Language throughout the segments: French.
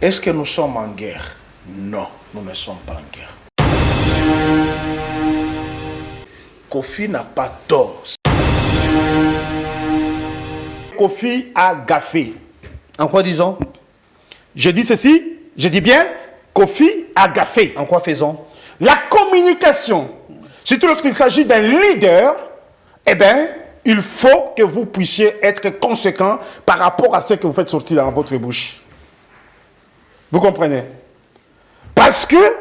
Est-ce que nous sommes en guerre? Non, nous ne sommes pas en guerre. Kofi n'a pas tort. Kofi a gaffé. En quoi disons? Je dis ceci, je dis bien, Kofi a gaffé. En quoi faisons? La communication, surtout lorsqu'il s'agit d'un leader, eh bien, il faut que vous puissiez être conséquent par rapport à ce que vous faites sortir dans votre bouche. Vous comprenez? Parce que,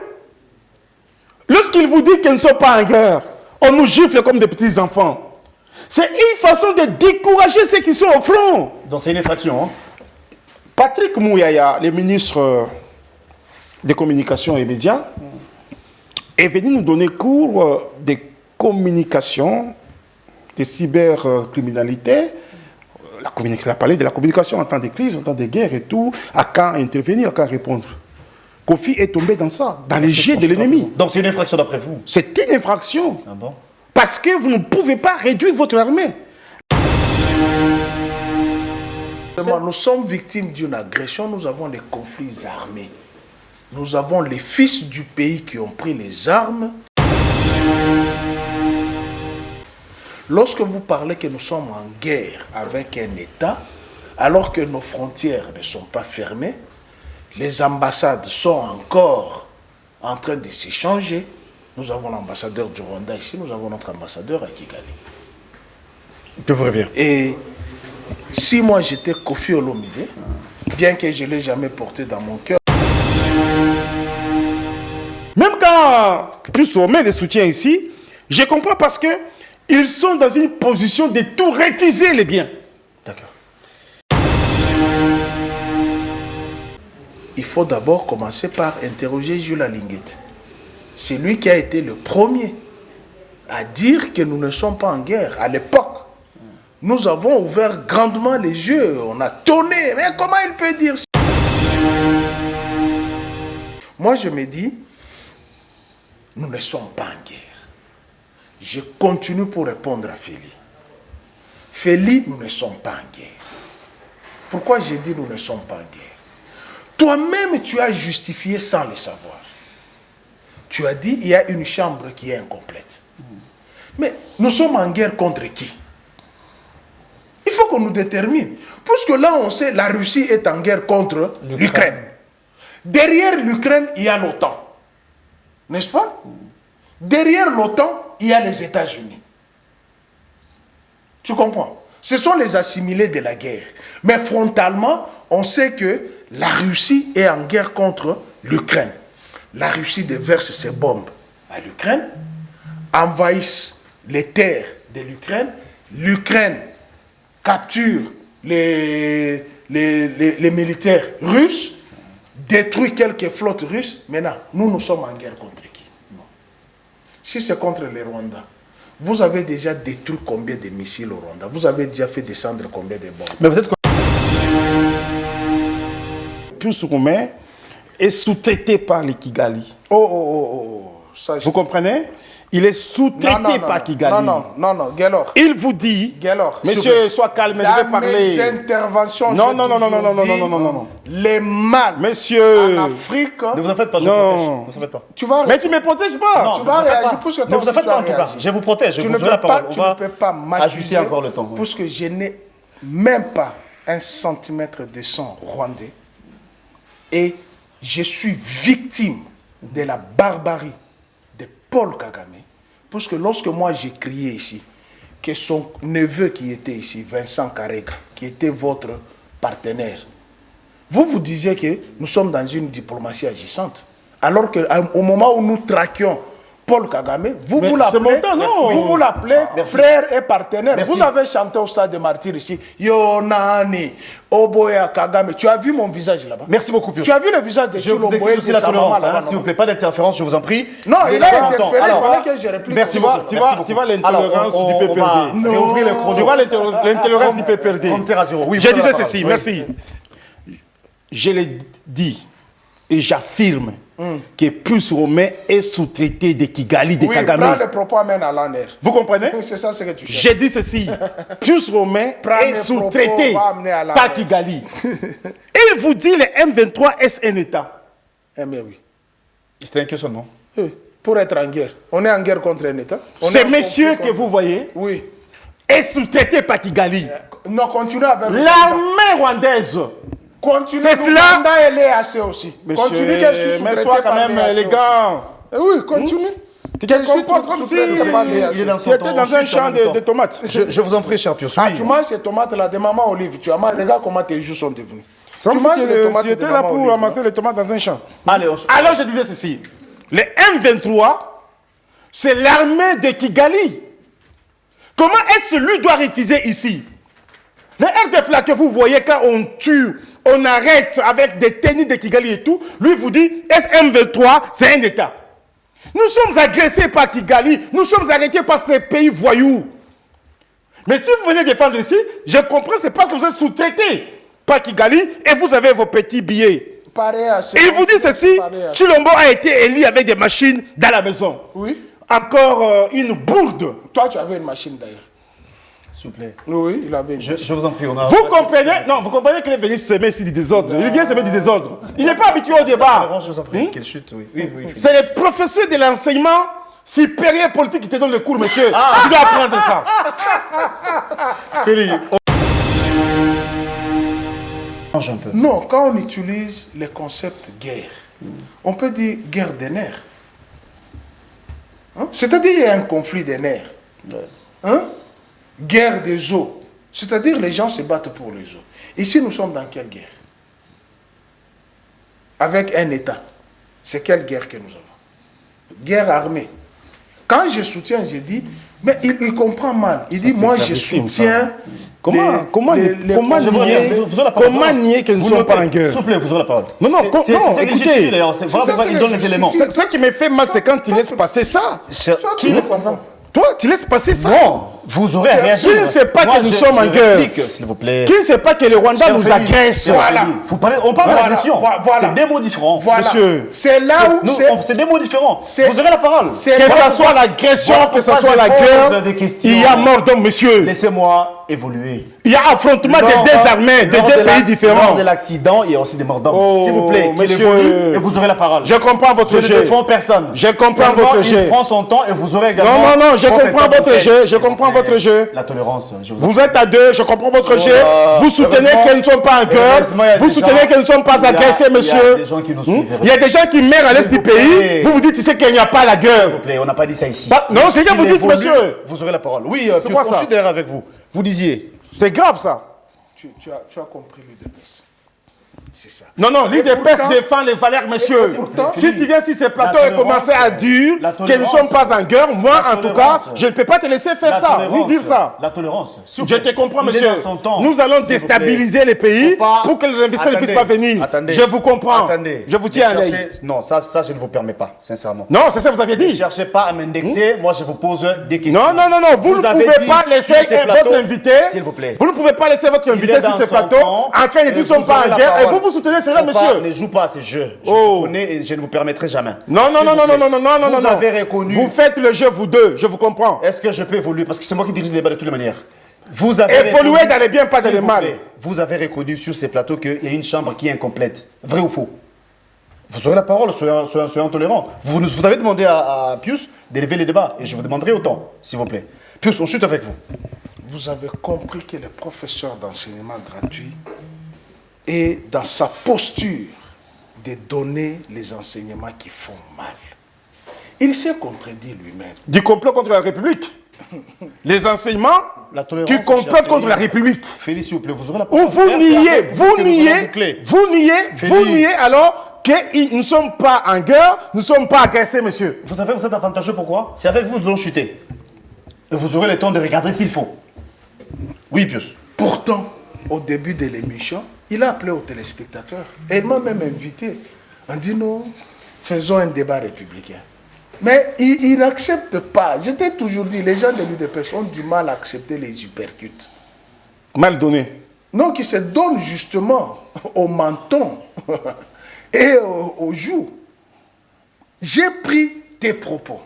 lorsqu'il vous dit qu'ils ne sont pas en guerre, on nous gifle comme des petits enfants. C'est une façon de décourager ceux qui sont au front. Donc c'est une infraction, hein? Patrick Mouyaya, le ministre des communications et médias, est venu nous donner cours de communication, de cybercriminalité. Il a parlé de la communication en temps de crise, en temps de guerre et tout, à quand intervenir, à quand répondre. Kofi est tombé dans ça, dans les jets de l'ennemi. Donc c'est une infraction d'après vous? C'est une infraction. Ah bon? Parce que vous ne pouvez pas réduire votre armée. Nous sommes victimes d'une agression, nous avons des conflits armés. Nous avons les fils du pays qui ont pris les armes. Lorsque vous parlez que nous sommes en guerre avec un État, alors que nos frontières ne sont pas fermées, les ambassades sont encore en train de s'échanger. Nous avons l'ambassadeur du Rwanda ici, nous avons notre ambassadeur à Kigali. Que vous revenir. Et si moi j'étais Kofi Olomide, bien que je ne l'ai jamais porté dans mon cœur, même quand plus on met des soutiens ici, je comprends parce que ils sont dans une position de tout refuser les biens. D'accord. il faut d'abord commencer par interroger Jules Alinguet. C'est lui qui a été le premier à dire que nous ne sommes pas en guerre. À l'époque, nous avons ouvert grandement les yeux, on a tonné. Mais comment il peut dire ça? Moi, je me dis, nous ne sommes pas en guerre. Je continue pour répondre à Félix. Félix, nous ne sommes pas en guerre. Pourquoi j'ai dit nous ne sommes pas en guerre? Toi-même, tu as justifié sans le savoir. Tu as dit il y a une chambre qui est incomplète. Mais nous sommes en guerre contre qui? Il faut qu'on nous détermine. Puisque là, on sait la Russie est en guerre contre l'Ukraine. Derrière l'Ukraine, il y a l'OTAN. N'est-ce pas? Derrière l'OTAN, il y a les États-Unis. Tu comprends? Ce sont les assimilés de la guerre. Mais frontalement, on sait que la Russie est en guerre contre l'Ukraine. La Russie déverse ses bombes à l'Ukraine, envahisse les terres de l'Ukraine. L'Ukraine capture les militaires russes, détruit quelques flottes russes. Maintenant, nous sommes en guerre contre qui? Non. Si c'est contre les Rwandais, vous avez déjà détruit combien de missiles au Rwanda? Vous avez déjà fait descendre combien de bombes? Mais vous êtes... Plus Roumain est sous-traité par les Kigali. Ça, vous comprenez? Il est sous-traité par Kigali. Non, Gelor. Il vous dit, Gelor, monsieur, sois calme, je vais parler. Mes interventions, non. Les mal monsieur, en Afrique. Ne vous en faites pas, je vous protège. Ne vous en faites pas. Tu vas... Mais tu ne me protèges pas. Non, tu vas réagir pour que ne vous en faites pas en tout cas. Je vous protège, je vous donne la parole. Tu ne peux pas ajuster encore le temps. Parce que je n'ai même pas un centimètre de sang rwandais. Et je suis victime de la barbarie de Paul Kagame. Parce que lorsque moi j'ai crié ici, que son neveu qui était ici, Vincent Karega, qui était votre partenaire, vous disiez que nous sommes dans une diplomatie agissante. Alors qu'au moment où nous traquions Paul Kagame, vous l'appelez frère et partenaire. Merci. Vous avez chanté au stade de Martyrs ici, Yonani, Oboya Kagame. Tu as vu mon visage là-bas? Merci beaucoup, Pio. Tu as vu le visage de Jules Oboya de sa maman là-bas? S'il vous plaît, pas d'interférence, je vous en prie. Non, il a interféré, il fallait que je réplique. Merci beaucoup. Tu vois l'intolérance du PPRD. Tu vois l'intolérance du PPRD. Je disais ceci, merci. Je l'ai dit et j'affirme que Pius Romain est sous-traité de Kigali, de Oui, Kagame. prends les propos, amène à l'honneur. Vous comprenez? Oui, c'est ça ce que tu cherches. J'ai dit ceci. Pius Romain Prends est mes sous-traité propos, va amener à la par mer. Kigali. Il vous dit le M23 est un État. Eh bien oui. C'était un questionnement. Oui. Pour être en guerre. On est en guerre contre un État. On est Ce en monsieur conflit que contre- vous voyez Oui. est sous-traité par Kigali. Non, continue avec le L'armée rwandaise. Continue. C'est cela. Rwanda et l'EAC aussi. Continue qu'elle soit mais sous-traitée sois quand par même l'EAC élégant. aussi. Oui, continue. Tu te comportes comme si Il est dans tu son étais temps, dans un chute en champ même temps. de tomates. Je vous en prie, cher Pius. Ah, Oui. tu manges ces tomates-là de maman Olive. Tu as mangé, regarde comment tes joues sont devenus. Comme Tu si manges les tomates tu de étais là maman pour Olive, ramasser les tomates dans un champ. Allez, Alors je disais ceci. Le M23, c'est l'armée de Kigali. Comment est-ce que lui doit refuser ici? Le RDF là que vous voyez quand on tue, on arrête avec des tenues de Kigali et tout, lui vous dit SM23, c'est un État. Nous sommes agressés par Kigali, nous sommes arrêtés par ces pays voyous. Mais si vous venez défendre ici, je comprends, c'est parce que vous êtes sous-traité par Kigali et vous avez vos petits billets. Pareil à ce- Il vous dit ceci, Pareil à- Chilombo a été élu avec des machines dans la maison. Oui. Encore une bourde. Toi, tu avais une machine d'ailleurs. s'il vous plaît. Oui, il avait une Je vous en prie, on a... Vous comprenez? Non, vous comprenez qu'il est venu semer ici du désordre. Il vient semer du désordre. Il n'est pas habitué au débat. Je vous en prie, quelle chute, oui. Oui, oui. C'est le professeur de l'enseignement supérieur politique qui te donne le cours, monsieur. Tu dois apprendre ça. Félix, change un peu. Non, quand on utilise le concept guerre, on peut dire guerre des nerfs. Hein? C'est-à-dire qu'il y a un conflit des nerfs. Hein? Guerre des eaux. C'est-à-dire les gens se battent pour les eaux. Ici, nous sommes dans quelle guerre? Avec un État. C'est quelle guerre que nous avons? Guerre armée. Quand je soutiens, je dis, mais il comprend mal. Il dit, moi je gravissime, soutiens... Comment nier que nous ne sommes pas en guerre? S'il vous plaît, vous aurez la parole. Non, écoutez. D'ailleurs, voilà pourquoi il donne les éléments. Ce qui me fait mal, c'est quand tu laisses passer ça. Qui laisse passer ça? Toi, tu laisses passer ça. Non, vous aurez à réagir. Qui ne sait pas Moi, que nous sommes en guerre? réplique, s'il vous plaît. Qui ne sait pas que le Rwanda Cher nous Félix, agresse? cher Voilà. Félix, on parle Voilà, d'agression. voilà. C'est des mots différents. Voilà. Monsieur. C'est là où... Nous, c'est- c'est des mots différents. c'est- Vous aurez la parole. c'est- Que Voilà ce soit l'agression, voilà que ce pourquoi soit la je pose guerre, des questions. il y a mort d'homme, monsieur. Laissez-moi évoluer. Il y a affrontement des deux armées, des Lors deux de pays Lors différents. de l'accident, il y a aussi des morts d'hommes. Oh, S'il vous plaît, qu'il monsieur. évolue et vous aurez la parole. Je comprends votre Je ne jeu. défends personne. Je comprends Seulement, votre jeu. Il prend son temps et vous aurez également... Non, je votre comprends temps de votre fait. jeu, je comprends votre jeu. La tolérance, je vous en Vous êtes à deux, je comprends votre jeu. Vous soutenez heureusement- que nous ne sommes pas en guerre. heureusement, il y a Vous des soutenez gens- que nous ne sommes pas il y a- agressés, Il y a monsieur. des gens qui nous suivent. Il y a des gens qui meurent à l'est du pays. plaît. Vous vous dites, tu sais qu'il n'y a pas la guerre. S'il vous plaît, on n'a pas dit ça ici. Bah, non, c'est bien, vous Qu'il dites, évolue, monsieur. Vous aurez la parole. Oui, puis quoi on ça suis derrière avec vous. Vous disiez. C'est grave, ça. Tu as compris l'UDPS. C'est ça. Non, l'IDPS pourtant- défend les valeurs, monsieur. pourtant- Si tu viens sur ces plateaux La et commencer à tolérance- dire la que nous ne tolérance- sommes pas en guerre, moi, la en tout cas, tolérance- je ne peux pas te laisser faire ça, ni dire ça. La tolérance. s'il vous Je plaît. te comprends, Il est monsieur. dans son temps. Nous allons S'il vous plaît. déstabiliser les pays Faut pas- pour que les investisseurs ne puissent pas Attendez, venir. attendez. Je vous comprends. Attendez. Je vous tiens à Ne l'œil. cherchez- Non, ça, je ne vous permets pas, sincèrement. Non, c'est ça que vous aviez Ne dit. cherchez pas à m'indexer. Moi, je vous pose des questions. Non. Vous ne avez pouvez dit pas laisser sur ces votre plateaux, invité. s'il vous plaît. Vous ne pouvez pas laisser votre Il invité est sur dans ces son plateaux temps, en train de dire et qu'ils ne sont vous pas aurez en la guerre. Et parole. vous soutenez cela, Faut pas- monsieur. Ne joue pas à ces jeux. Je Oh. vous connais et je ne vous permettrai jamais. Non. S'il vous plaît. Vous avez non. reconnu. Vous faites le jeu, vous deux. Je vous comprends. Est-ce que je peux évoluer? Parce que c'est moi qui dirige le débat de toutes les manières. Vous avez Évoluer reconnu- dans les biens, pas dans S'il les vous mal. plaît, vous avez reconnu sur ces plateaux qu'il y a une chambre qui est incomplète. Vrai ou faux? Vous aurez la parole, soyez intolérants. Vous avez demandé à Pius d'élever les débats et je vous demanderai autant, s'il vous plaît. Pius, on chute avec vous. Vous avez compris que le professeur d'enseignement gratuit est dans sa posture de donner les enseignements qui font mal. Il s'est contredit lui-même. Du complot contre la République. Les enseignements La tolérance, qui cher complotent contre la Félix. République. Félix, s'il vous plaît, vous aurez la Ou parole. vous C'est niez, avec vous que nous allons niez, boucler. vous niez alors que nous ne sommes pas en guerre, nous ne sommes pas agressés, monsieur. Vous savez, vous êtes avantageux, pourquoi? C'est avec vous que nous allons chuter. Et vous aurez le temps de regarder s'il faut. Oui, Pius. Pourtant, au début de l'émission, il a appelé aux téléspectateurs. Et il m'a même invité. On dit non, faisons un débat républicain. Mais il n'accepte pas. Je t'ai toujours dit, les gens de l'UDPS ont du mal à accepter les hypercutes. Mal donné. Non, qui se donnent justement au menton et aux joues. J'ai pris tes propos.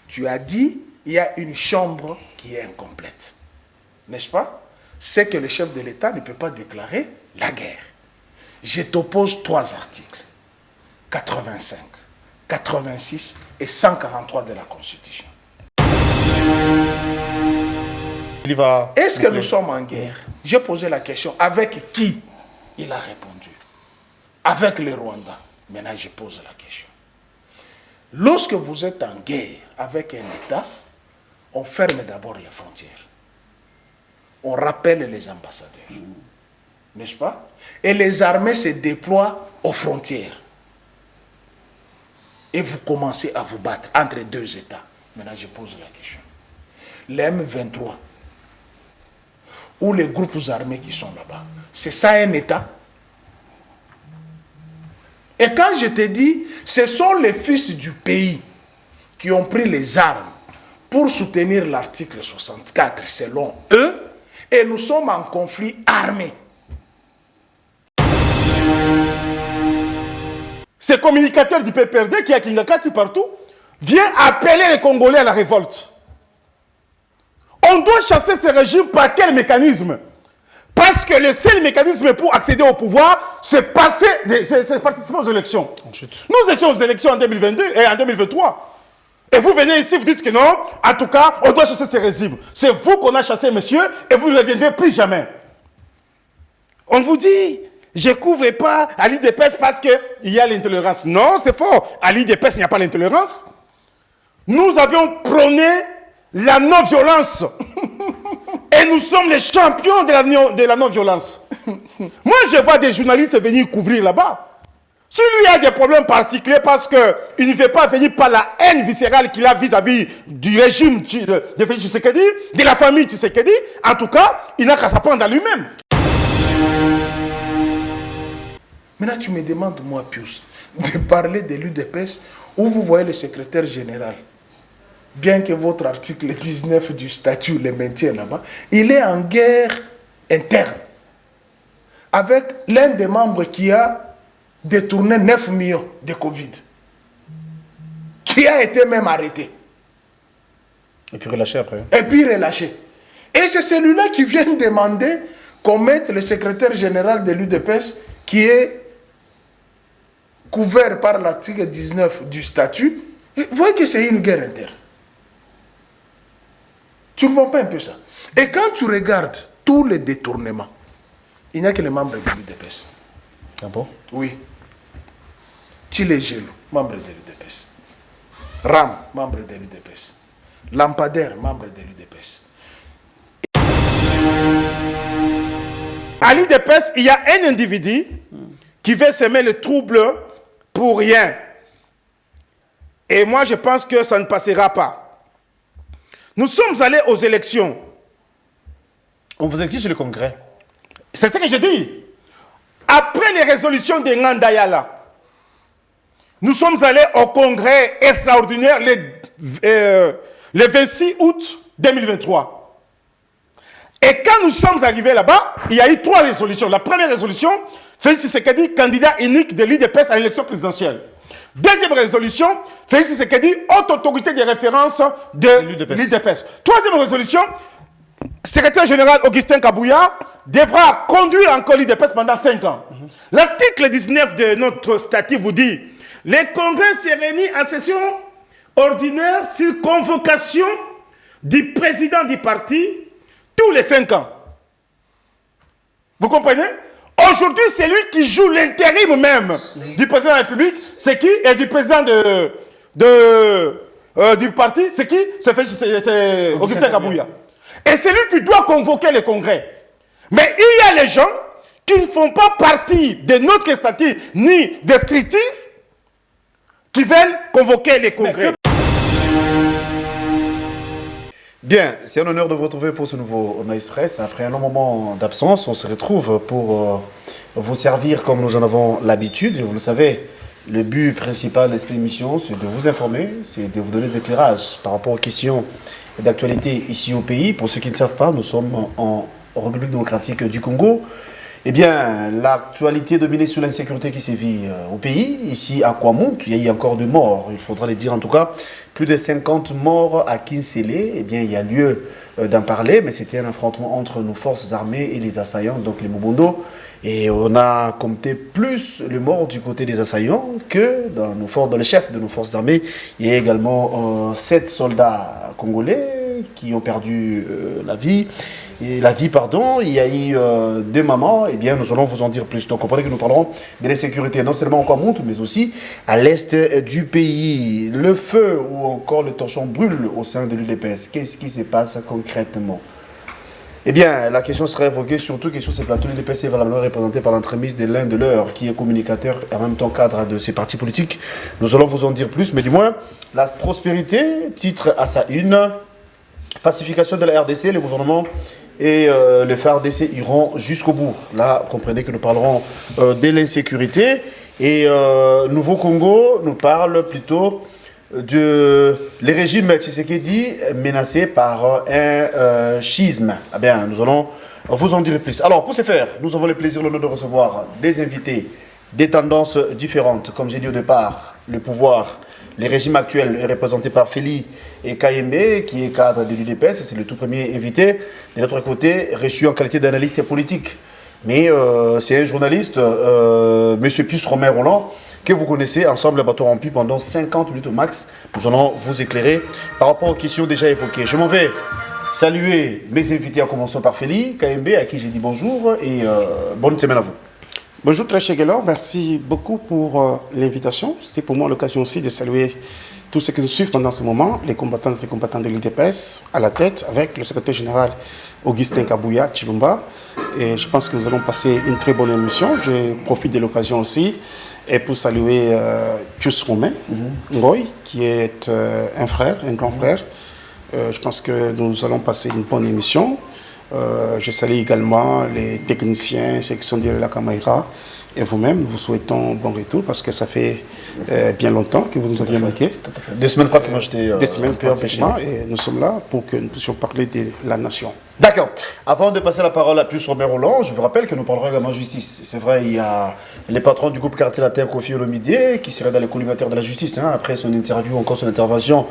Tu as dit, il y a une chambre qui est incomplète. N'est-ce pas? C'est que le chef de l'État ne peut pas déclarer la guerre. Je t'oppose 3 articles. 85, 86 et 143 de la Constitution. Est-ce que nous sommes en guerre? J'ai posé la question, avec qui? Il a répondu. Avec le Rwanda. Maintenant, je pose la question. Lorsque vous êtes en guerre avec un État, on ferme d'abord les frontières. On rappelle les ambassadeurs. N'est-ce pas? Et les armées se déploient aux frontières. Et vous commencez à vous battre entre 2 États. Maintenant, je pose la question. Les M23, ou les groupes armés qui sont là-bas, c'est ça un État? Et quand je te dis, ce sont les fils du pays qui ont pris les armes pour soutenir l'article 64 selon eux, et nous sommes en conflit armé. Ce communicateur du PPRD qui est à Kingakati partout vient appeler les Congolais à la révolte. On doit chasser ce régime par quel mécanisme? Parce que le seul mécanisme pour accéder au pouvoir, c'est participer aux élections. Nous étions aux élections en 2022 et en 2023. Et vous venez ici, vous dites que non, en tout cas, on doit chasser ce régime. C'est vous qu'on a chassé, monsieur, et vous ne reviendrez plus jamais. On vous dit, je ne couvre pas à l'IDPS parce qu'il y a l'intolérance. Non, c'est faux. À l'IDPS, il n'y a pas l'intolérance. Nous avions prôné la non-violence. Et nous sommes les champions de la non-violence. Moi, je vois des journalistes venir couvrir là-bas. Si lui a des problèmes particuliers parce qu'il ne veut pas venir par la haine viscérale qu'il a vis-à-vis du régime de Félix Tshisekedi, de la famille Tshisekedi, en tout cas, il n'a qu'à s'apprendre à lui-même. Maintenant, tu me demandes, moi, Pius, de parler de l'UDPS où vous voyez le secrétaire général. Bien que votre article 19 du statut le maintienne là-bas, il est en guerre interne avec l'un des membres qui a détourné 9 millions de Covid, qui a été même arrêté. Et puis relâché après. Et puis relâché. Et c'est celui-là qui vient demander qu'on mette le secrétaire général de l'UDPS qui est couvert par l'article 19 du statut. Vous voyez que c'est une guerre interne. Tu ne vois pas un peu ça? Et quand tu regardes tous les détournements, il n'y a que les membres de l'UDPS. Ah bon? Oui. Tchilé-Gelou, membre de l'UDPS. Ram, membre de l'UDPS. Lampadaire, membre de l'UDPS. À l'IDPS, il y a un individu qui veut semer le trouble pour rien. Et moi, je pense que ça ne passera pas. Nous sommes allés aux élections. On vous exige le congrès. C'est ce que je dis. Après les résolutions de Ngandayala, nous sommes allés au congrès extraordinaire le 26 août 2023. Et quand nous sommes arrivés là-bas, il y a eu 3 résolutions. La première résolution, Félix Tshisekedi, candidat unique de l'IDPS à l'élection présidentielle. Deuxième résolution, Félix Tshisekedi, haute autorité de référence de l'IDPS. Troisième résolution, secrétaire général Augustin Kabouya devra conduire encore l'IDPS pendant 5 ans. L'article 19 de notre statut vous dit, les congrès se réunissent en session ordinaire sur convocation du président du parti tous les 5 ans. Vous comprenez? Aujourd'hui, c'est lui qui joue l'intérim même du président de la République. C'est qui? Et du président du parti, c'est qui? C'est Augustin Kabouya. Et c'est lui qui doit convoquer le congrès. Mais il y a les gens qui ne font pas partie de notre statut ni des structures qui veulent convoquer les congrès. Bien, c'est un honneur de vous retrouver pour ce nouveau On Express. Après un long moment d'absence, on se retrouve pour vous servir comme nous en avons l'habitude. Vous le savez, le but principal de cette émission, c'est de vous informer, c'est de vous donner des éclairages par rapport aux questions d'actualité ici au pays. Pour ceux qui ne savent pas, nous sommes en République démocratique du Congo. Eh bien, l'actualité dominée sur l'insécurité qui sévit au pays. Ici, à Kwamount, il y a eu encore de morts. Il faudra les dire en tout cas. Plus de 50 morts à Kinsele. Eh bien, il y a lieu d'en parler, mais c'était un affrontement entre nos forces armées et les assaillants, donc les Mobondo. Et on a compté plus le mort du côté des assaillants que dans les chefs de nos forces armées. Il y a également 7 soldats congolais qui ont perdu la vie. Il y a eu 2 mamans, eh bien nous allons vous en dire plus. Donc comprenez que nous parlerons de l'insécurité, non seulement en Kwamount, mais aussi à l'est du pays. Le feu ou encore le torchon brûle au sein de l'UDPS. Qu'est-ce qui se passe concrètement? Eh bien, la question sera évoquée surtout que sur ces plateaux, l'UDPS est valablement représenté par l'entremise de l'un de leurs, qui est communicateur et en même temps cadre de ces partis politiques. Nous allons vous en dire plus, mais du moins, la prospérité, titre à sa une, pacification de la RDC, le gouvernement et les FARDC iront jusqu'au bout. Là, comprenez que nous parlerons de l'insécurité. Et Nouveau Congo nous parle plutôt de les régimes Tshisekedi menacés par un schisme. Eh bien, nous allons vous en dire plus. Alors, pour ce faire, nous avons le plaisir, l'honneur de recevoir des invités, des tendances différentes. Comme j'ai dit au départ, le pouvoir, les régimes actuels est représenté par Feli et KMB, qui est cadre de l'UDPS, c'est le tout premier invité. De l'autre côté, reçu en qualité d'analyste politique. Mais c'est un journaliste, M. Pius Romain Roland, que vous connaissez, ensemble à bateau rempli pendant 50 minutes au max. Nous allons vous éclairer par rapport aux questions déjà évoquées. Je m'en vais saluer mes invités en commençant par Feli, KMB, à qui j'ai dit bonjour et bonne semaine à vous. Bonjour très cher Guélor, merci beaucoup pour l'invitation. C'est pour moi l'occasion aussi de saluer tous ceux qui nous suivent pendant ce moment, les combattantes et combattants de l'UDPS, à la tête avec le secrétaire général Augustin Kabouya Chilumba. Et je pense que nous allons passer une très bonne émission. Je profite de l'occasion aussi et pour saluer Pius Romain Ngoy, qui est un frère, un grand frère. Je pense que nous allons passer une bonne émission. Je salue également les techniciens, ceux qui sont de la Caméra et vous-même. Nous vous souhaitons bon retour parce que ça fait bien longtemps que vous nous aviez manqué. 2 semaines pratiquement, j'étais Des semaines pratiquement et nous sommes là pour que nous puissions parler de la nation. D'accord. Avant de passer la parole à Pius Robert Roland, je vous rappelle que nous parlerons également de justice. C'est vrai, il y a les patrons du groupe Quartier Latin, Kofi Olomidé, qui serait dans les collimateurs de la justice, après son interview, encore son intervention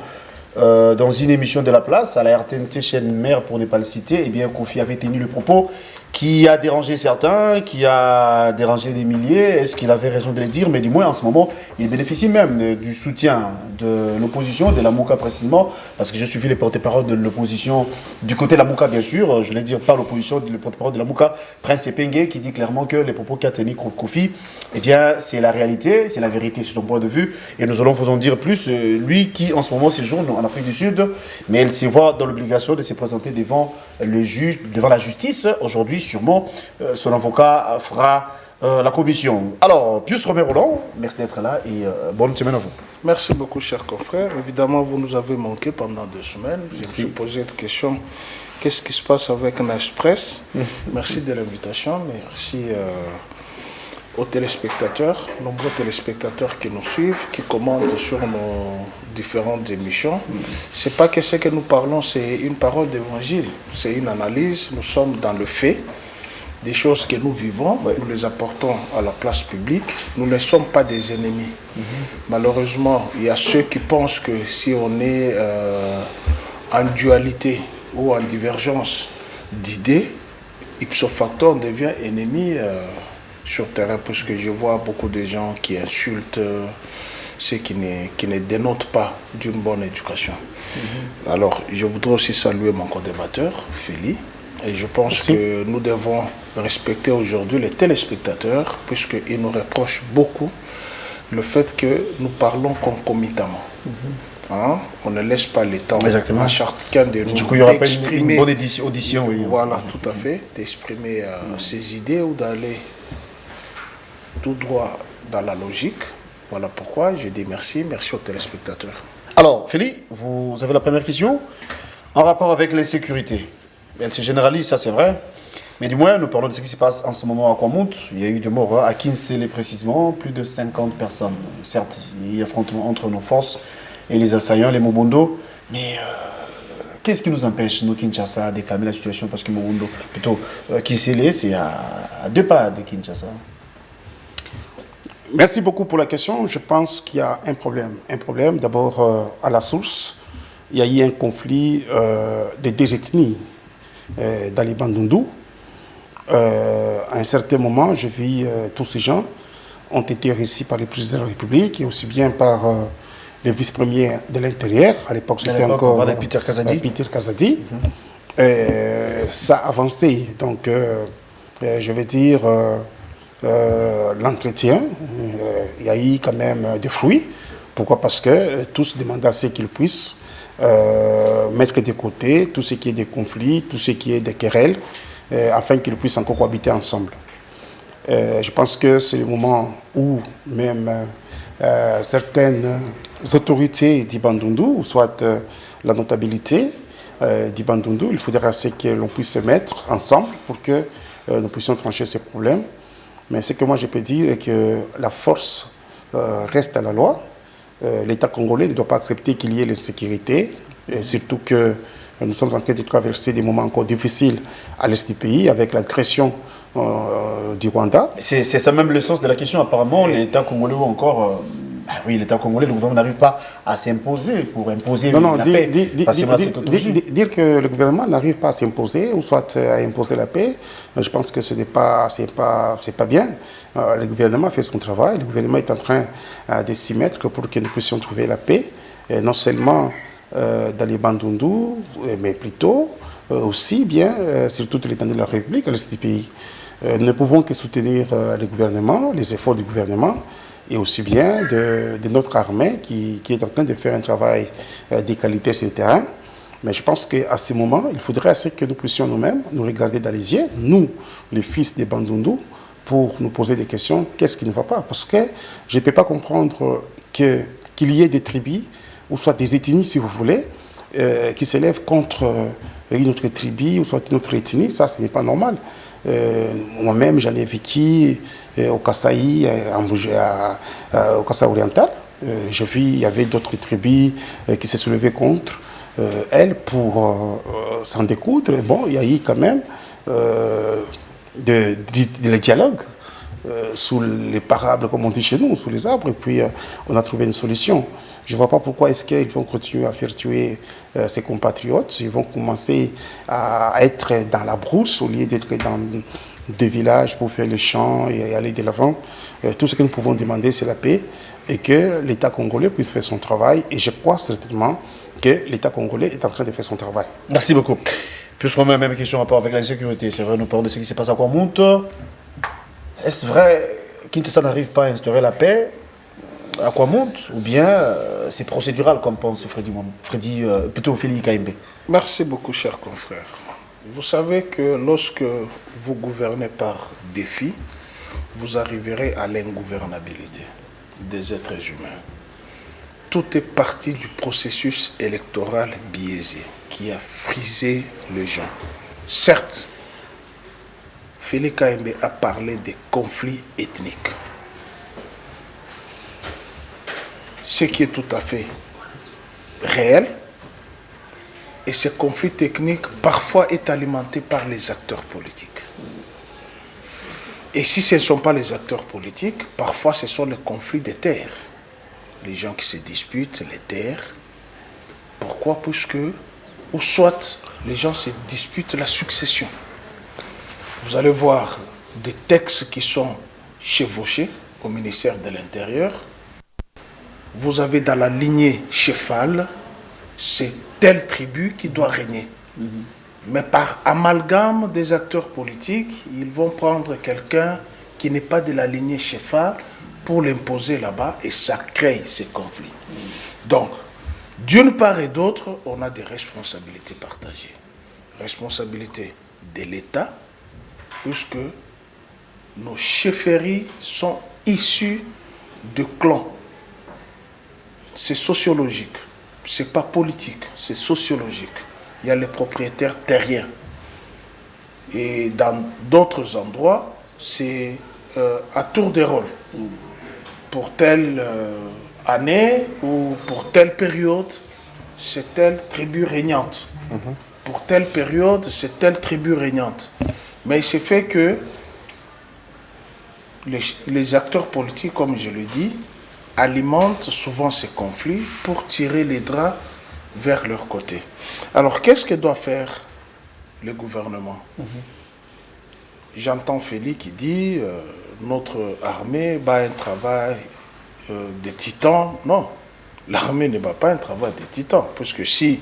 dans une émission de la place, à la RTNT chaîne mère pour ne pas le citer. Eh bien, Kofi avait tenu le propos qui a dérangé certains, qui a dérangé des milliers. Est-ce qu'il avait raison de le dire? Mais du moins, en ce moment, il bénéficie même du soutien de l'opposition, de la Mouka précisément, parce que je suivi les porte-parole de l'opposition, du côté de la Mouka bien sûr, je voulais dire pas l'opposition, le porte-parole de la Mouka, Prince Epengue, qui dit clairement que les propos qu'a tenus Kofi, eh bien, c'est la réalité, c'est la vérité sur son point de vue, et nous allons vous en dire plus. Lui qui, en ce moment, séjourne en Afrique du Sud, mais il se voit dans l'obligation de se présenter devant le juge, devant la justice, aujourd'hui. Sûrement, son avocat fera la commission. Alors, Pius Robert Roland, merci d'être là et bonne semaine à vous. Merci beaucoup, cher confrère. Évidemment, vous nous avez manqué pendant 2 semaines. Je me suis posé cette question. Qu'est-ce qui se passe avec Nespress? Merci de l'invitation. Merci aux téléspectateurs, nombreux téléspectateurs qui nous suivent, qui commentent sur nos différentes émissions. C'est pas que ce que nous parlons, c'est une parole d'évangile. C'est une analyse. Nous sommes dans le fait. Des choses que nous vivons, nous les apportons à la place publique. Nous ne sommes pas des ennemis. Malheureusement, il y a ceux qui pensent que si on est en dualité ou en divergence d'idées, ipso facto, on devient ennemi sur terrain, parce que je vois beaucoup de gens qui insultent ceux qui ne dénotent pas d'une bonne éducation. Alors, je voudrais aussi saluer mon co-débatteur, Feli. Et je pense que nous devons respecter aujourd'hui les téléspectateurs, puisqu'ils nous reprochent beaucoup le fait que nous parlons concomitamment. On ne laisse pas le temps à chacun de nous. Du coup, il y aura pas une bonne audition. Oui. Voilà, tout à fait, d'exprimer ses idées ou d'aller tout droit dans la logique. Voilà pourquoi je dis merci aux téléspectateurs. Alors, Feli, vous avez la première question en rapport avec l'insécurité. Elle se généralise, ça c'est vrai. Mais du moins, nous parlons de ce qui se passe en ce moment à Kwamount. Il y a eu des morts à Kinsele précisément, plus de 50 personnes. Certes, il y a eu affrontement entre nos forces et les assaillants, les Mobondo. Mais Qu'est-ce qui nous empêche, nous, Kinshasa, de calmer la situation? Parce que Mouroundo, plutôt, Kisele, c'est à 2 pas de Kinshasa. Merci beaucoup pour la question. Je pense qu'il y a un problème. Un problème, d'abord, à la source. Il y a eu un conflit de 2 ethnies dans les Bandundu. À un certain moment, je vis tous ces gens ont été reçus par le président de la République et aussi bien par le vice-premier de l'Intérieur. À l'époque, c'était encore Peter Kazadi. Peter Kazadi. Ça a avancé. Donc, je vais dire, l'entretien, il y a eu quand même des fruits. Pourquoi? Parce que tous demandaient à ce qu'ils puissent mettre de côté tout ce qui est des conflits, tout ce qui est des querelles, afin qu'ils puissent encore cohabiter ensemble. Je pense que c'est le moment où même certaines autorités d'Ibandundu, ou soit la notabilité d'Ibandundu, il faudrait assez que l'on puisse se mettre ensemble pour que nous puissions trancher ces problèmes. Mais ce que moi je peux dire est que la force reste à la loi. L'État congolais ne doit pas accepter qu'il y ait l'insécurité, surtout que nous sommes en train de traverser des moments encore difficiles à l'est du pays avec l'agression du Rwanda. C'est ça même le sens de la question. Apparemment, l'État congolais ou encore... oui, l'État congolais, le gouvernement n'arrive pas à s'imposer pour imposer la paix. Dire que le gouvernement n'arrive pas à s'imposer ou soit à imposer la paix, je pense que ce n'est pas, c'est pas bien. Le gouvernement fait son travail, le gouvernement est en train de s'y mettre pour que nous puissions trouver la paix, et non seulement dans les Bandundu, mais plutôt aussi bien sur toute l'étendue de la République, à l'est du pays. Nous ne pouvons que soutenir le gouvernement, les efforts du gouvernement, et aussi bien de notre armée qui est en train de faire un travail de qualité sur le terrain. Mais je pense qu'à ce moment, il faudrait assez que nous puissions nous-mêmes nous regarder dans les yeux, nous, les fils des Bandundu, pour nous poser des questions, qu'est-ce qui ne va pas? Parce que je ne peux pas comprendre qu'il y ait des tribus, ou soit des ethnies, si vous voulez, qui s'élèvent contre une autre tribu, ou soit une autre ethnie. Ça, ce n'est pas normal. Moi-même, j'en ai vécu au Kasaï, au Kasaï oriental. J'ai vu, il y avait d'autres tribus qui se soulevaient contre elles pour s'en découdre. Bon, il y a eu quand même le dialogue sous les parables, comme on dit chez nous, sous les arbres, et puis on a trouvé une solution. Je ne vois pas pourquoi est-ce qu'ils vont continuer à faire tuer ses compatriotes. Ils vont commencer à être dans la brousse au lieu d'être dans des villages pour faire les champs et aller de l'avant. Tout ce que nous pouvons demander, c'est la paix et que l'État congolais puisse faire son travail. Et je crois certainement que l'État congolais est en train de faire son travail. Merci beaucoup. Puisqu'on a la même question en rapport avec l'insécurité, c'est vrai, nous parlons de ce qui se passe à Kwamout. Est-ce vrai qu'Kinshasa n'arrive pas à instaurer la paix à Kwamout, ou bien c'est procédural comme pense plutôt Félix Kaimbe? Merci beaucoup, chers confrères. Vous savez que lorsque vous gouvernez par défi, vous arriverez à l'ingouvernabilité des êtres humains. Tout est parti du processus électoral biaisé qui a frisé les gens. Certes, Félix Kaimbe a parlé des conflits ethniques. Ce qui est tout à fait réel. Et ce conflit technique, parfois, est alimenté par les acteurs politiques. Et si ce ne sont pas les acteurs politiques, parfois ce sont les conflits des terres. Les gens qui se disputent les terres. Pourquoi? Puisque, ou soit les gens se disputent la succession. Vous allez voir des textes qui sont chevauchés au ministère de l'Intérieur. Vous avez dans la lignée chefale, c'est telle tribu qui doit régner. Mais par amalgame des acteurs politiques, ils vont prendre quelqu'un qui n'est pas de la lignée chefale pour l'imposer là-bas et ça crée ces conflits. Donc, d'une part et d'autre, on a des responsabilités partagées. Responsabilité de l'État, puisque nos chefferies sont issues de clans. C'est sociologique, c'est pas politique, c'est sociologique. Il y a les propriétaires terriens. Et dans d'autres endroits, c'est à tour de rôle. Pour telle année ou pour telle période, c'est telle tribu régnante. Pour telle période, c'est telle tribu régnante. Mais il s'est fait que les acteurs politiques, comme je le dis, alimentent souvent ces conflits pour tirer les draps vers leur côté. Alors, qu'est-ce que doit faire le gouvernement? J'entends Félix qui dit notre armée bat un travail de titan. Non, l'armée ne bat pas un travail de titan, parce que si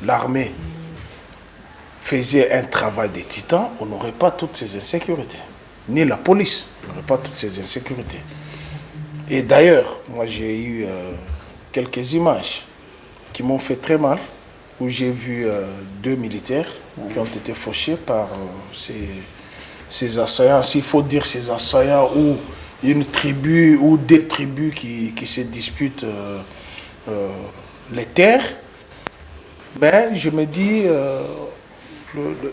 l'armée faisait un travail de titan, on n'aurait pas toutes ces insécurités. Ni la police n'aurait pas toutes ces insécurités. Et d'ailleurs, moi j'ai eu quelques images qui m'ont fait très mal, où j'ai vu 2 militaires qui ont été fauchés par ces assaillants. S'il faut dire ces assaillants, ou une tribu ou des tribus qui se disputent les terres, ben, je me dis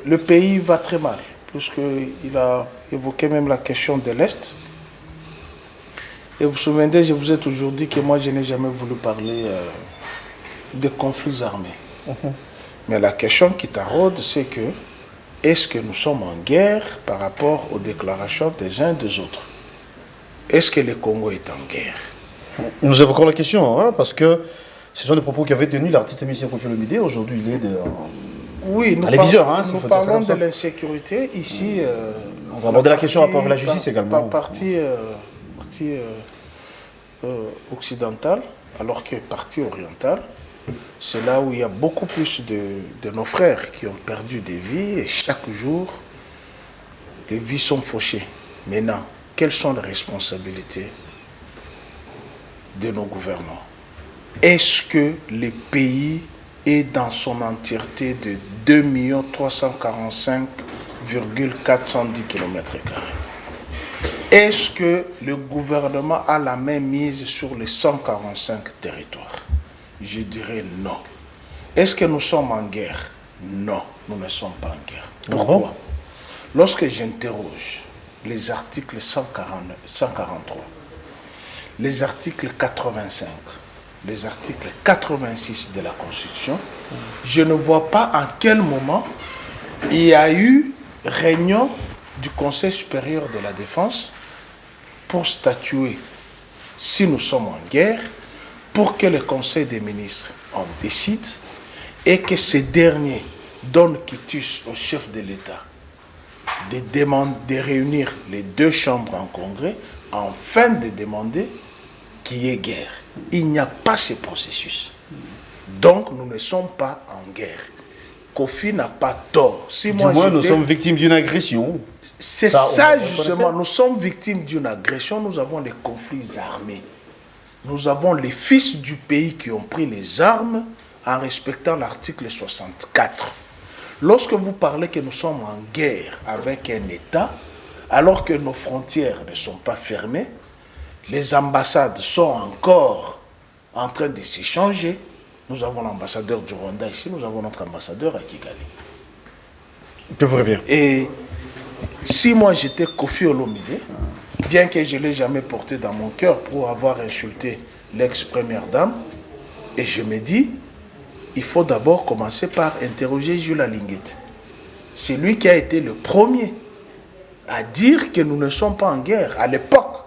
le pays va très mal, puisqu'il a évoqué même la question de l'Est. Et vous vous souvenez, je vous ai toujours dit que moi je n'ai jamais voulu parler de conflits armés. Mais la question qui taraude, c'est que est-ce que nous sommes en guerre par rapport aux déclarations des uns et des autres? Est-ce que le Congo est en guerre? Nous évoquons la question, hein, parce que ce sont les propos qu'avait tenus l'artiste émission Koffi Olomidé. Aujourd'hui, il est oui, nous, nous parlons de l'insécurité. Ici, on va aborder la question rapport à la justice également. Partie occidentale, alors que partie orientale, c'est là où il y a beaucoup plus de nos frères qui ont perdu des vies, et chaque jour, les vies sont fauchées. Maintenant, quelles sont les responsabilités de nos gouvernants? Est-ce que le pays est dans son entièreté de 2 345,410 km²? Est-ce que le gouvernement a la main mise sur les 145 territoires? Je dirais non. Est-ce que nous sommes en guerre? Non, nous ne sommes pas en guerre. Pourquoi? Lorsque j'interroge les articles 143, les articles 85, les articles 86 de la Constitution, je ne vois pas en quel moment il y a eu réunion du Conseil supérieur de la défense pour statuer si nous sommes en guerre, pour que le Conseil des ministres en décide et que ces derniers donnent quitus au chef de l'État de réunir les deux chambres en congrès afin de demander qu'il y ait guerre. Il n'y a pas ce processus. Donc nous ne sommes pas en guerre. Koffi n'a pas tort. Si du moins, nous sommes victimes d'une agression. C'est ça justement, nous sommes victimes d'une agression, nous avons les conflits armés. Nous avons les fils du pays qui ont pris les armes en respectant l'article 64. Lorsque vous parlez que nous sommes en guerre avec un État, alors que nos frontières ne sont pas fermées, les ambassades sont encore en train de s'échanger. Nous avons l'ambassadeur du Rwanda ici, nous avons notre ambassadeur à Kigali. Que vous reviens. Et si moi j'étais Koffi Olomidé, bien que je ne l'ai jamais porté dans mon cœur pour avoir insulté l'ex-première dame, et je me dis, il faut d'abord commencer par interroger Jules Alinguet. C'est lui qui a été le premier à dire que nous ne sommes pas en guerre. À l'époque,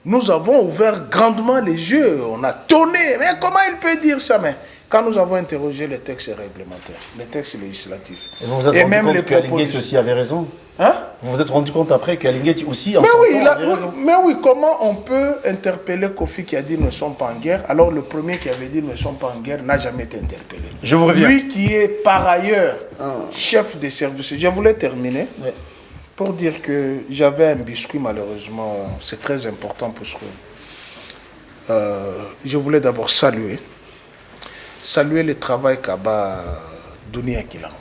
nous avons ouvert grandement les yeux, on a tonné. Mais comment il peut dire ça? Mais quand nous avons interrogé les textes réglementaires, les textes législatifs, et vous vous êtes rendu compte qu'Alinguet aussi avait raison? Hein? Vous vous êtes rendu compte après qu'Alinguet aussi en mais oui, comment on peut interpeller Koffi qui a dit nous ne sommes pas en guerre, alors le premier qui avait dit nous ne sommes pas en guerre n'a jamais été interpellé? Je vous reviens. Lui qui est par ailleurs chef des services. Je voulais terminer pour dire que j'avais un biscuit malheureusement, c'est très important parce que je voulais d'abord saluer le travail qu'a Dunia Kilanga.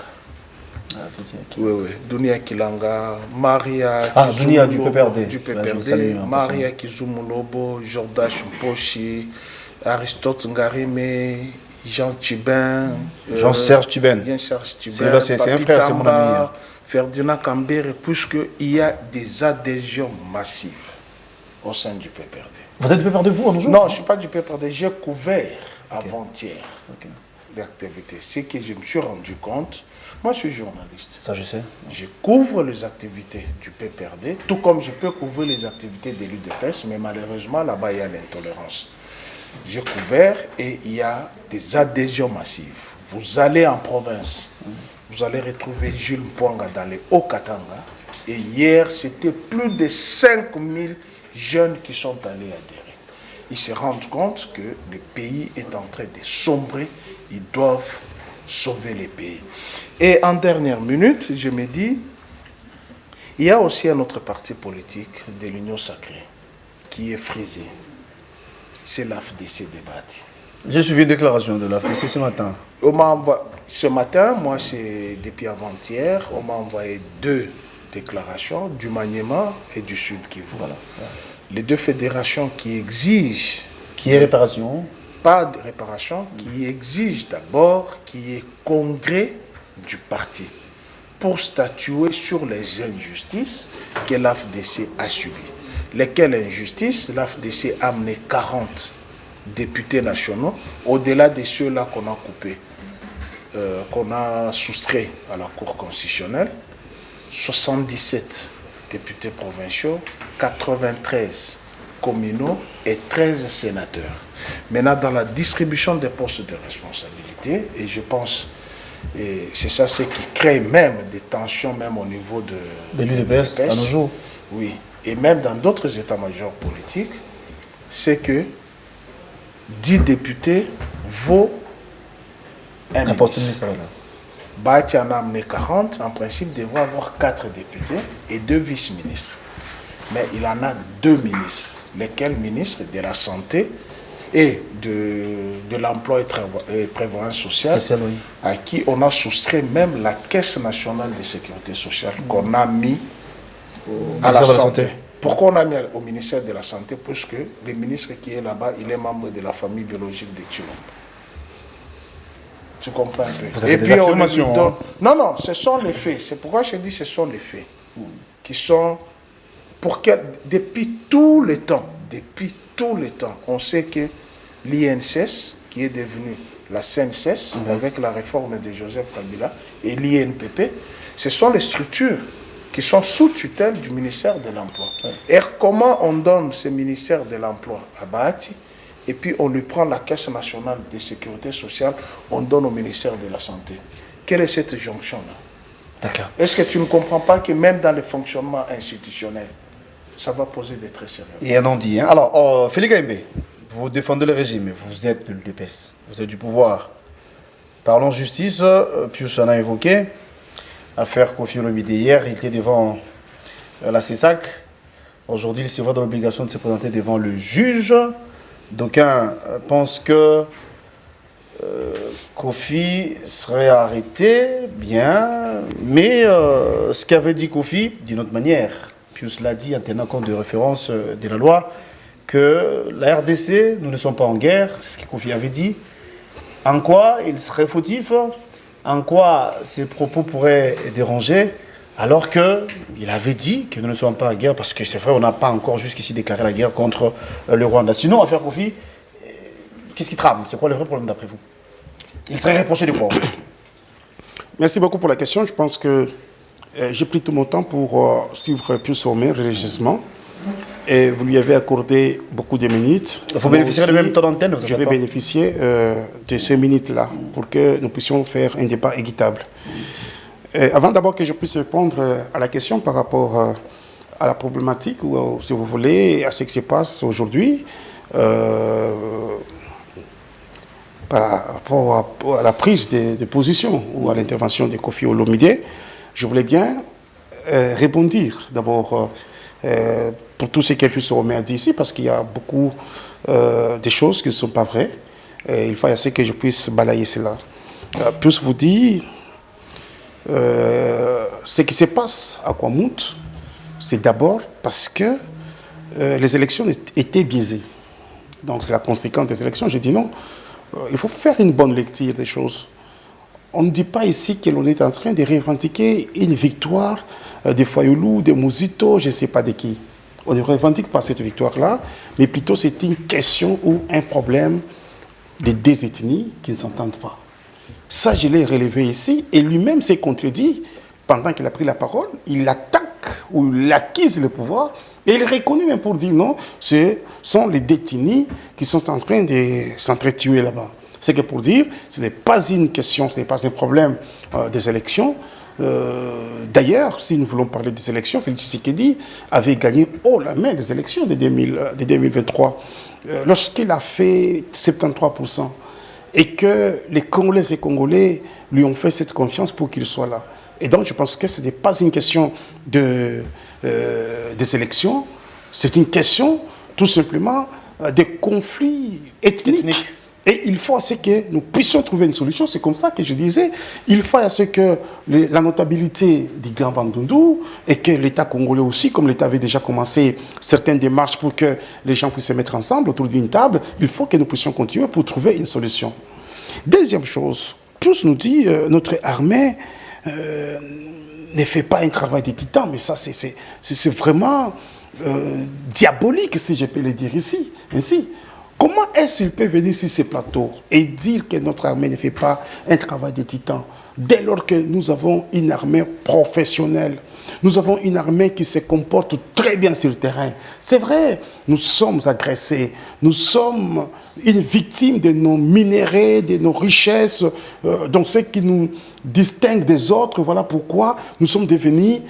Oui, Dunia Kilanga, Maria Dunia du PPRD. Maria Kizumulobo, Jordache Mposhi, Aristote Ngarime, Jean Thibin. Jean-Serge Thibin. C'est un frère, c'est mon ami. Ferdinand Kambere, puisqu'il y a des adhésions massives au sein du PPRD. Vous êtes du PPRD, vous, en jour? Non, je ne suis pas du PPRD, j'ai couvert avant-hier d'activités. C'est que je me suis rendu compte, moi je suis journaliste. Ça, je sais. Je couvre les activités du PPRD, tout comme je peux couvrir les activités de l'UDPS, mais malheureusement là-bas il y a l'intolérance. J'ai couvert et il y a des adhésions massives. Vous allez en province, vous allez retrouver Jules Mpwanga dans les Hauts-Katanga. Et hier, c'était plus de 5000 jeunes qui sont allés adhérer. Ils se rendent compte que le pays est en train de sombrer. Ils doivent sauver le pays. Et en dernière minute, je me dis, il y a aussi un autre parti politique de l'Union sacrée qui est frisé. C'est l'AFDC débattu. J'ai suivi une déclaration de l'AFDC ce matin. Ce matin, moi c'est depuis avant-hier, on m'a envoyé 2 déclarations du Maniema et du Sud Kivu. Voilà. Les 2 fédérations qui exigent... Qui est réparation? Pas de réparation, qui exigent d'abord qu'il y ait congrès du parti pour statuer sur les injustices que l'AFDC a subies. Lesquelles injustices? L'AFDC a amené 40 députés nationaux, au-delà de ceux-là qu'on a coupés, qu'on a soustraits à la Cour constitutionnelle, 77 députés provinciaux, 93 communaux et 13 sénateurs. Maintenant, dans la distribution des postes de responsabilité, et je pense, et c'est ça ce qui crée même des tensions, même au niveau de l'UDPS à nos jours. Oui, et même dans d'autres états-majors politiques, c'est que 10 députés vaut un poste ministre. ministériel. Bati en a amené 40, en principe, devrait avoir 4 députés et 2 vice-ministres. Mais il en a 2 ministres. Lesquels ministres? De la Santé et de l'Emploi et Prévoyance sociale, Oui. à qui on a soustrait même la Caisse nationale de sécurité sociale qu'on a mis à la santé. Pourquoi on a mis au ministère de la Santé? Parce que le ministre qui est là-bas, il est membre de la famille biologique de Chilombo. Tu comprends un peu? Vous avez des affirmations, on lui donne... Non, ce sont les faits. C'est pourquoi je dis ce sont les faits. Qui sont... Depuis tout le temps, on sait que l'INSS, qui est devenu la CNSS, avec la réforme de Joseph Kabila, et l'INPP, ce sont les structures qui sont sous tutelle du ministère de l'Emploi. Et comment on donne ce ministère de l'Emploi à Bahati, et puis on lui prend la Caisse nationale de sécurité sociale, on donne au ministère de la Santé? Quelle est cette jonction-là? D'accord. Est-ce que tu ne comprends pas que même dans le fonctionnement institutionnel, ça va poser des traits sérieux? Et un non-dit. Hein. Alors, Félix Gaïmbé, vous défendez le régime, mais vous êtes de l'UDPS, vous êtes du pouvoir. Parlons justice, Pius en a évoqué. Affaire Kofi Olomide hier, il était devant la CESAC. Aujourd'hui, il se voit dans l'obligation de se présenter devant le juge. D'aucuns pensent que Kofi serait arrêté, bien, mais ce qu'avait dit Kofi, d'une autre manière, Pius l'a dit en tenant compte de référence de la loi, que la RDC, nous ne sommes pas en guerre, c'est ce que Kofi avait dit. En quoi il serait fautif? En quoi ses propos pourraient déranger? Alors qu'il avait dit que nous ne sommes pas en guerre, parce que c'est vrai, on n'a pas encore jusqu'ici déclaré la guerre contre le Rwanda. Sinon, affaire Kofi, qu'est-ce qui trame? C'est quoi le vrai problème d'après vous? Il serait reproché de quoi? Merci beaucoup pour la question. Je pense que j'ai pris tout mon temps pour suivre Pius Sommet religieusement. Et vous lui avez accordé beaucoup de minutes. Vous bénéficierez du même temps d'antenne? Je vais bénéficier de ces minutes-là pour que nous puissions faire un débat équitable. Avant d'abord que je puisse répondre à la question par rapport à la problématique, ou si vous voulez, à ce qui se passe aujourd'hui, par rapport à la prise de position ou à l'intervention de Kofi Olomide, je voulais bien répondre d'abord pour tout ce qu'elle se remettre à dire ici, parce qu'il y a beaucoup de choses qui ne sont pas vraies. Il faut assez que je puisse balayer cela. Plus vous dire, ce qui se passe à Kwamouth, c'est d'abord parce que les élections étaient biaisées. Donc c'est la conséquence des élections. Je dis non, il faut faire une bonne lecture des choses. On ne dit pas ici que l'on est en train de revendiquer une victoire de Fayoulou, de Mouzito, je ne sais pas de qui. On ne revendique pas cette victoire-là, mais plutôt c'est une question ou un problème de deux ethnies qui ne s'entendent pas. Ça, je l'ai relevé ici, et lui-même s'est contredit pendant qu'il a pris la parole. Il attaque ou il acquise le pouvoir, et il reconnaît même pour dire non, ce sont les détenus qui sont en train de s'entretuer là-bas. C'est que pour dire, ce n'est pas une question, ce n'est pas un problème des élections. D'ailleurs, si nous voulons parler des élections, Félix Tshisekedi avait gagné haut la main des élections de 2023. Lorsqu'il a fait 73%, et que les Congolais et Congolais lui ont fait cette confiance pour qu'il soit là. Et donc, je pense que ce n'est pas une question des élections, c'est une question, tout simplement, des conflits ethniques. Et il faut à ce que nous puissions trouver une solution. C'est comme ça que je disais, il faut à ce que la notabilité du Grand Bandundu et que l'État congolais aussi, comme l'État avait déjà commencé certaines démarches pour que les gens puissent se mettre ensemble autour d'une table, il faut que nous puissions continuer pour trouver une solution. Deuxième chose, Pius nous dit notre armée ne fait pas un travail de titan, mais ça c'est vraiment diabolique, si je peux le dire ici. Ainsi. Comment est-ce qu'il peut venir sur ces plateaux et dire que notre armée ne fait pas un travail de titan dès lors que nous avons une armée professionnelle? Nous avons une armée qui se comporte très bien sur le terrain. C'est vrai, nous sommes agressés, nous sommes une victime de nos minéraux, de nos richesses, donc ce qui nous distingue des autres. Voilà pourquoi nous sommes devenus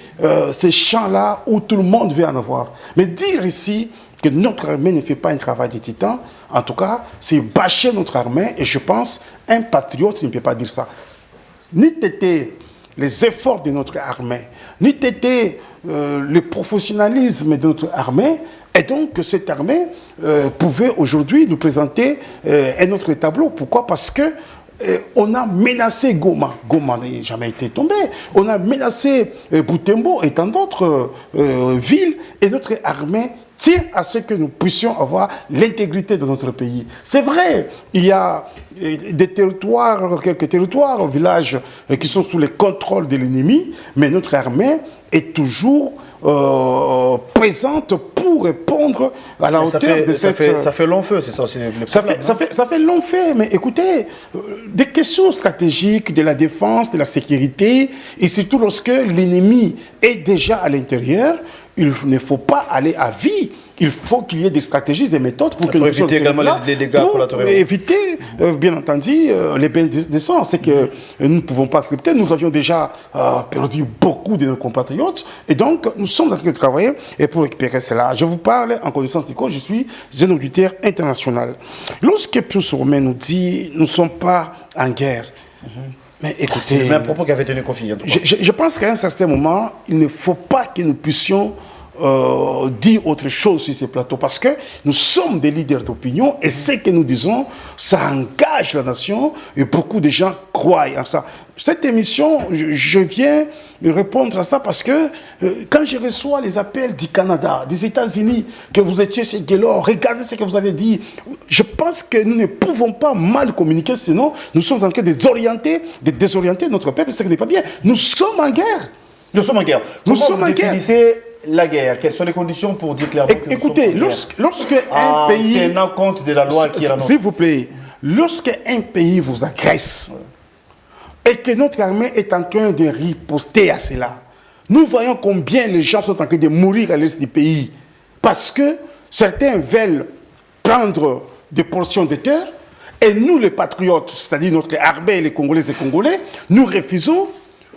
ces champs-là où tout le monde veut en avoir. Mais dire ici que notre armée ne fait pas un travail de titan, en tout cas, c'est bâcher notre armée, et je pense un patriote ne peut pas dire ça. Ni t'étais les efforts de notre armée, ni t'étais le professionnalisme de notre armée, et donc cette armée pouvait aujourd'hui nous présenter un autre tableau. Pourquoi? Parce que on a menacé Goma. Goma n'a jamais été tombé. On a menacé Butembo et tant d'autres villes, et notre armée tient à ce que nous puissions avoir l'intégrité de notre pays. C'est vrai, il y a des territoires, quelques territoires, villages qui sont sous le contrôle de l'ennemi, mais notre armée est toujours présente pour répondre à la hauteur de cette... Ça fait long feu, c'est ça aussi le problème. Ça fait long feu, mais écoutez, des questions stratégiques de la défense, de la sécurité, et surtout lorsque l'ennemi est déjà à l'intérieur, il ne faut pas aller à vie. Il faut qu'il y ait des stratégies, des méthodes pour que nous éviter également les dégâts collatéraux. Éviter, bien entendu, les bains de sang. C'est que nous ne pouvons pas accepter. Nous avions déjà perdu beaucoup de nos compatriotes. Et donc, nous sommes en train de travailler et pour récupérer cela. Je vous parle en connaissance de cause. Je suis un auditeur international. Lorsque Pius Romain nous dit « nous ne sommes pas en guerre », mais écoutez... C'est le même propos qu'avait tenu Kofi. Je pense qu'à un certain moment, il ne faut pas que nous puissions dire autre chose sur ce plateau, parce que nous sommes des leaders d'opinion et ce que nous disons, ça engage la nation et beaucoup de gens croient en ça. Cette émission, je viens répondre à ça parce que quand je reçois les appels du Canada, des États-Unis, que vous étiez chez Guélor, regardez ce que vous avez dit, je pense que nous ne pouvons pas mal communiquer, sinon nous sommes en train de désorienter notre peuple, ce qui n'est pas bien. Nous sommes en guerre. Nous sommes en guerre. Nous sommes en guerre. La guerre, quelles sont les conditions pour dire clairement que écoutez, lorsque un pays... tenant compte de la loi qui est la nôtre. S'il vous plaît, lorsque un pays vous agresse et que notre armée est en train de riposter à cela, nous voyons combien les gens sont en train de mourir à l'est du pays parce que certains veulent prendre des portions de terre et nous, les patriotes, c'est-à-dire notre armée, les Congolais et Congolais, nous refusons.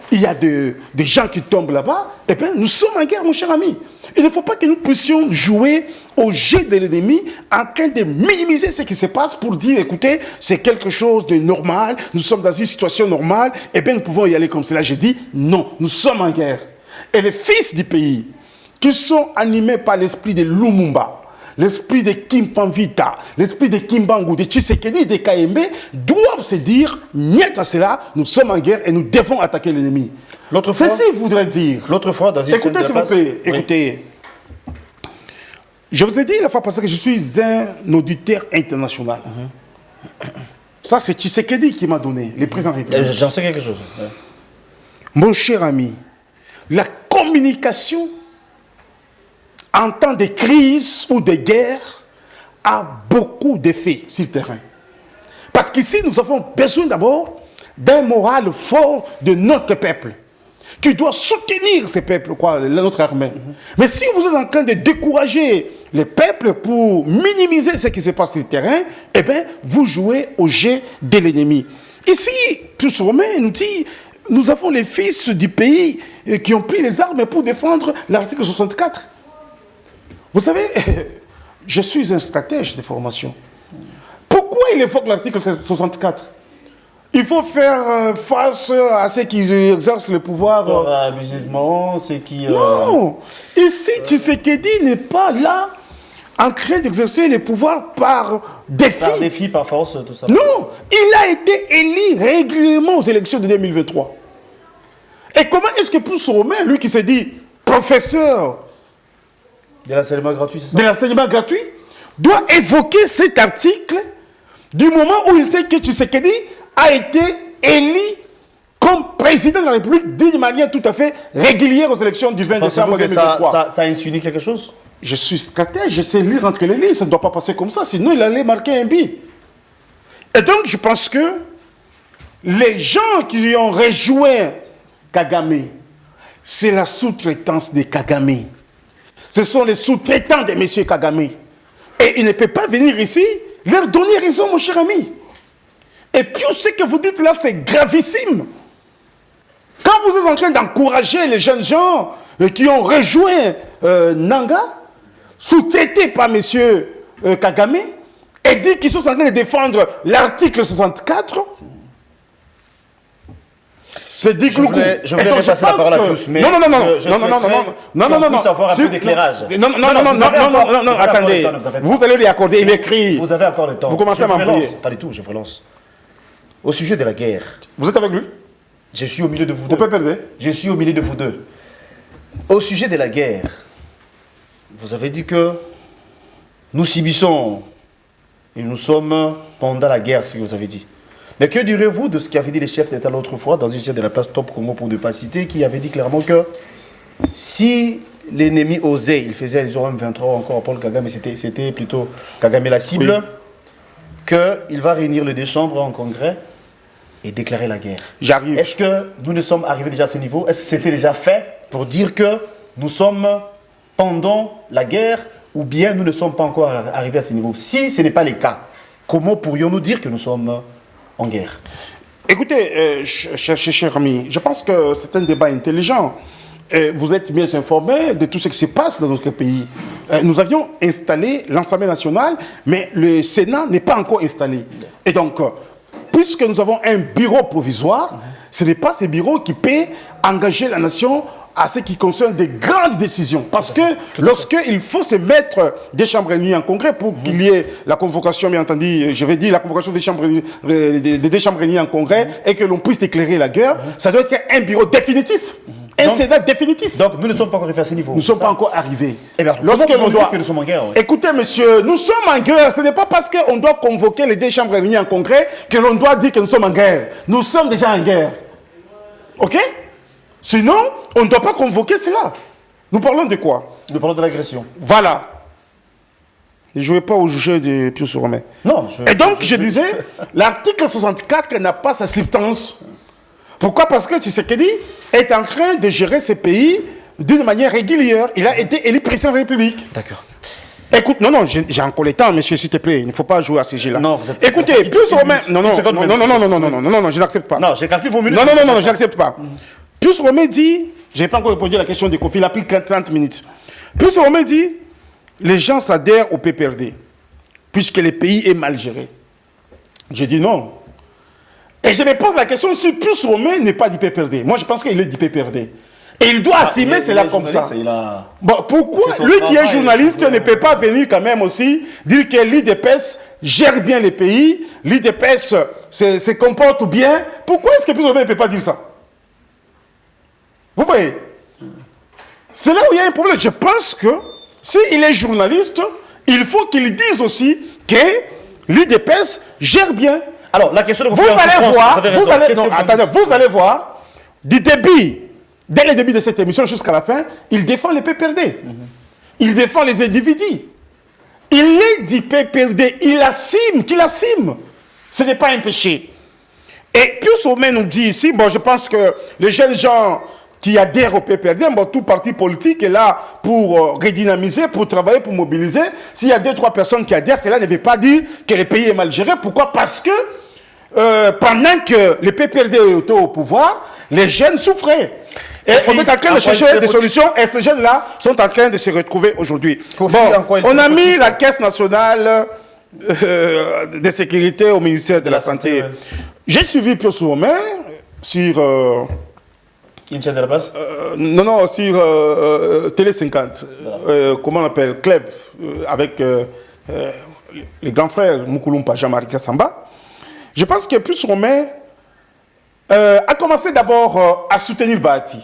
Il y a des gens qui tombent là-bas, et bien nous sommes en guerre, mon cher ami. Il ne faut pas que nous puissions jouer au jeu de l'ennemi en train de minimiser ce qui se passe pour dire, écoutez, c'est quelque chose de normal, nous sommes dans une situation normale, et bien nous pouvons y aller comme cela. J'ai dit, non, nous sommes en guerre. Et les fils du pays, qui sont animés par l'esprit de Lumumba, l'esprit de Kimpamvita, l'esprit de Kimbangu, de Tshisekedi, de Kayembe, doivent se dire, niet à cela, nous sommes en guerre et nous devons attaquer l'ennemi. Ceci voudrait dire... L'autre fois, dans une écoutez, s'il vous plaît, écoutez. Je vous ai dit la fois passée que je suis un auditeur international. Ça, c'est Tshisekedi qui m'a donné, le président de la République. J'en sais quelque chose. Ouais. Mon cher ami, la communication en temps de crise ou de guerre, a beaucoup d'effets sur le terrain. Parce qu'ici, nous avons besoin d'abord d'un moral fort de notre peuple, qui doit soutenir ces peuples, quoi, notre armée. Mais si vous êtes en train de décourager les peuples pour minimiser ce qui se passe sur le terrain, eh bien, vous jouez au jeu de l'ennemi. Ici, Pius Romain nous dit, nous avons les fils du pays qui ont pris les armes pour défendre l'article 64. Vous savez, je suis un stratège de formation. Pourquoi il évoque l'article 64 ? Il faut faire face à ceux qui exercent le pouvoir. Musulmans, ceux qui... Non! Ici, Tshisekedi n'est pas là en train d'exercer le pouvoir par défi. Par défi, par force, tout ça. Non! Il a été élu régulièrement aux élections de 2023. Et comment est-ce que Pius Romain, lui qui s'est dit professeur De l'enseignement gratuit, c'est ça? de l'enseignement gratuit, doit évoquer cet article du moment où il sait que Tshisekedi a été élu comme président de la République d'une manière tout à fait régulière aux élections du 20 décembre 2023. Ça insinue quelque chose? Je suis stratège, je sais lire entre les lignes, ça ne doit pas passer comme ça, sinon il allait marquer un but. Et donc je pense que les gens qui ont rejoint Kagame, c'est la sous-traitance de Kagame. Ce sont les sous-traitants de M. Kagame. Et il ne peut pas venir ici leur donner raison, mon cher ami. Et puis ce que vous dites là, c'est gravissime. Quand vous êtes en train d'encourager les jeunes gens qui ont rejoint Nanga, sous-traités par M. Kagame, et dit qu'ils sont en train de défendre l'article 64, c'est dit que je voulais repasser la parole à tous, mais non, avoir un peu d'éclairage. Non, attendez, vous allez lui accorder, il écrit. Vous avez encore le temps. Vous commencez à m'embrouiller. Pas du tout, je vous relance. Au sujet de la guerre. Vous êtes avec lui? Je suis au milieu de vous deux. Vous pouvez perdre. Je suis au milieu de vous deux. Au sujet de la guerre, vous avez dit que nous subissons et nous sommes pendant la guerre, si vous avez dit. Mais que direz-vous de ce qu'avaient dit les chefs d'État l'autre fois dans une chaîne de la place Top Congo pour ne pas citer, qui avait dit clairement que si l'ennemi osait, il faisait les OM 23 encore Paul Kagame, c'était plutôt Kagame la cible, qu'il va réunir le deux chambres en congrès et déclarer la guerre. J'arrive. Est-ce que nous ne sommes arrivés déjà à ce niveau? Est-ce que c'était déjà fait pour dire que nous sommes pendant la guerre ou bien nous ne sommes pas encore arrivés à ce niveau? Si ce n'est pas le cas, comment pourrions-nous dire que nous sommes en guerre? Écoutez, cher ami, je pense que c'est un débat intelligent. Vous êtes bien informés de tout ce qui se passe dans notre pays. Nous avions installé l'Assemblée nationale, mais le Sénat n'est pas encore installé. Et donc, puisque nous avons un bureau provisoire, ce n'est pas ce bureau qui peut engager la nation à ce qui concerne des grandes décisions. Parce que lorsqu'il faut se mettre des chambres réunies en congrès pour qu'il y ait la convocation, bien entendu, je vais dire la convocation des chambres réunies en congrès et que l'on puisse déclarer la guerre, ça doit être un bureau définitif. Un Sénat définitif. Donc nous ne sommes pas encore arrivés à ce niveau. Nous ne sommes pas encore arrivés. Eh bien, lorsque l'on doit... que nous sommes en guerre. Écoutez, monsieur, nous sommes en guerre. Ce n'est pas parce qu'on doit convoquer les deux chambres réunies en congrès que l'on doit dire que nous sommes en guerre. Nous sommes déjà en guerre. OK? Sinon, on ne doit pas convoquer cela. Nous parlons de quoi? Nous parlons de l'agression. Voilà. Ne jouez pas au jeu de Pius Romain. Non. Et donc, je disais, l'article 64 n'a pas sa substance. Pourquoi? Parce que Tshisekedi est en train de gérer ce pays d'une manière régulière. Il a été élu président de la République. D'accord. Écoute, non, j'ai encore le temps, monsieur, s'il te plaît. Il ne faut pas jouer à ce jeu-là. Non, vous êtes... Écoutez, Pius Romain... Non, je n'accepte pas. Non, j'ai calculé vos minutes. Non, je n'accepte pas. Pius Romain dit... Je n'ai pas encore répondu à la question de Kofi, il a pris 30 minutes. Pius Romain dit, les gens s'adhèrent au PPRD, puisque le pays est mal géré. J'ai dit non. Et je me pose la question si Pius Romain n'est pas du PPRD. Moi, je pense qu'il est du PPRD. Et il doit assumer cela comme ça. Bon, pourquoi lui qui est journaliste ne peut pas venir quand même aussi dire que l'IDPS gère bien les pays, l'IDPS se comporte bien? Pourquoi est-ce que Pius Romain ne peut pas dire ça? Vous voyez? C'est là où il y a un problème. Je pense que s'il est journaliste, il faut qu'il dise aussi que l'IDPS gère bien. Alors, la question de vous allez voir, du début, dès le début de cette émission jusqu'à la fin, il défend les PPRD. Il défend les individus. Il est du PPRD. Il assume qu'il assume. Ce n'est pas un péché. Et Pius Omen nous dit ici, bon, je pense que les jeunes gens qui adhèrent au PPRD, bon, tout parti politique est là pour redynamiser, pour travailler, pour mobiliser. S'il y a 2-3 personnes qui adhèrent, cela ne veut pas dire que le pays est mal géré. Pourquoi? Parce que pendant que le PPRD était au pouvoir, les jeunes souffraient. Et on est en train de chercher des solutions et ces jeunes-là sont en train de se retrouver aujourd'hui. Bon, on a mis la Caisse nationale de sécurité au ministère de la Santé. J'ai suivi Pius Omen sur... Une chaîne de la base non, sur Télé 50. Comment on appelle? Club, avec les grands frères Moukoulumpa, Jean-Marie Kassamba. Je pense que Pius Omen a commencé d'abord à soutenir Bahati.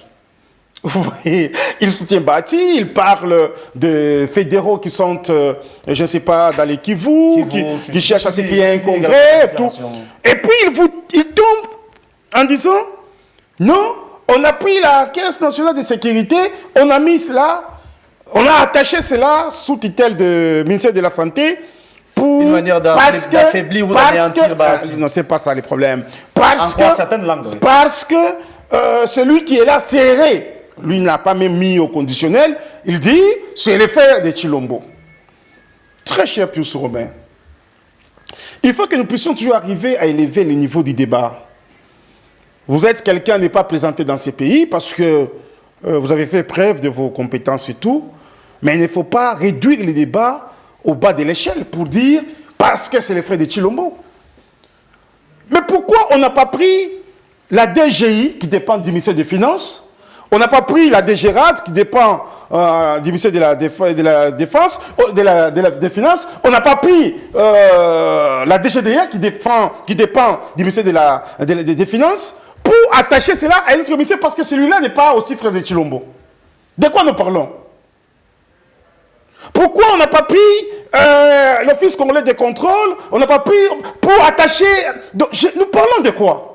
Vous voyez, il soutient Bahati, il parle de fédéraux qui sont, je ne sais pas, dans les Kivu, qui cherchent à se créer un congrès, et tout. Et puis il tombe en disant, non, on a pris la Caisse nationale de sécurité, on a mis cela, on a attaché cela sous tutelle du ministère de la Santé, pour, une manière d'affaiblir ou d'anéantir Bahati. Non, c'est pas ça le problème. Certaines langues. Parce que celui qui est là serré, lui n'a pas même mis au conditionnel, il dit c'est l'effet de Chilombo. Très cher Pius Omen, il faut que nous puissions toujours arriver à élever le niveau du débat. Vous êtes quelqu'un à ne pas présenter dans ces pays parce que vous avez fait preuve de vos compétences et tout, mais il ne faut pas réduire les débats au bas de l'échelle pour dire parce que c'est les frères de Chilombo. Mais pourquoi on n'a pas pris la DGI qui dépend du ministère des Finances? On n'a pas pris la DGRAD qui dépend du ministère de la Défense, des Finances. On n'a pas pris la DGDA qui dépend du ministère des Finances pour attacher cela à notre ministère parce que celui-là n'est pas aussi frère de Chilombo. De quoi nous parlons? Pourquoi on n'a pas pris l'Office congolais de contrôle? On n'a pas pris pour attacher... Nous parlons de quoi?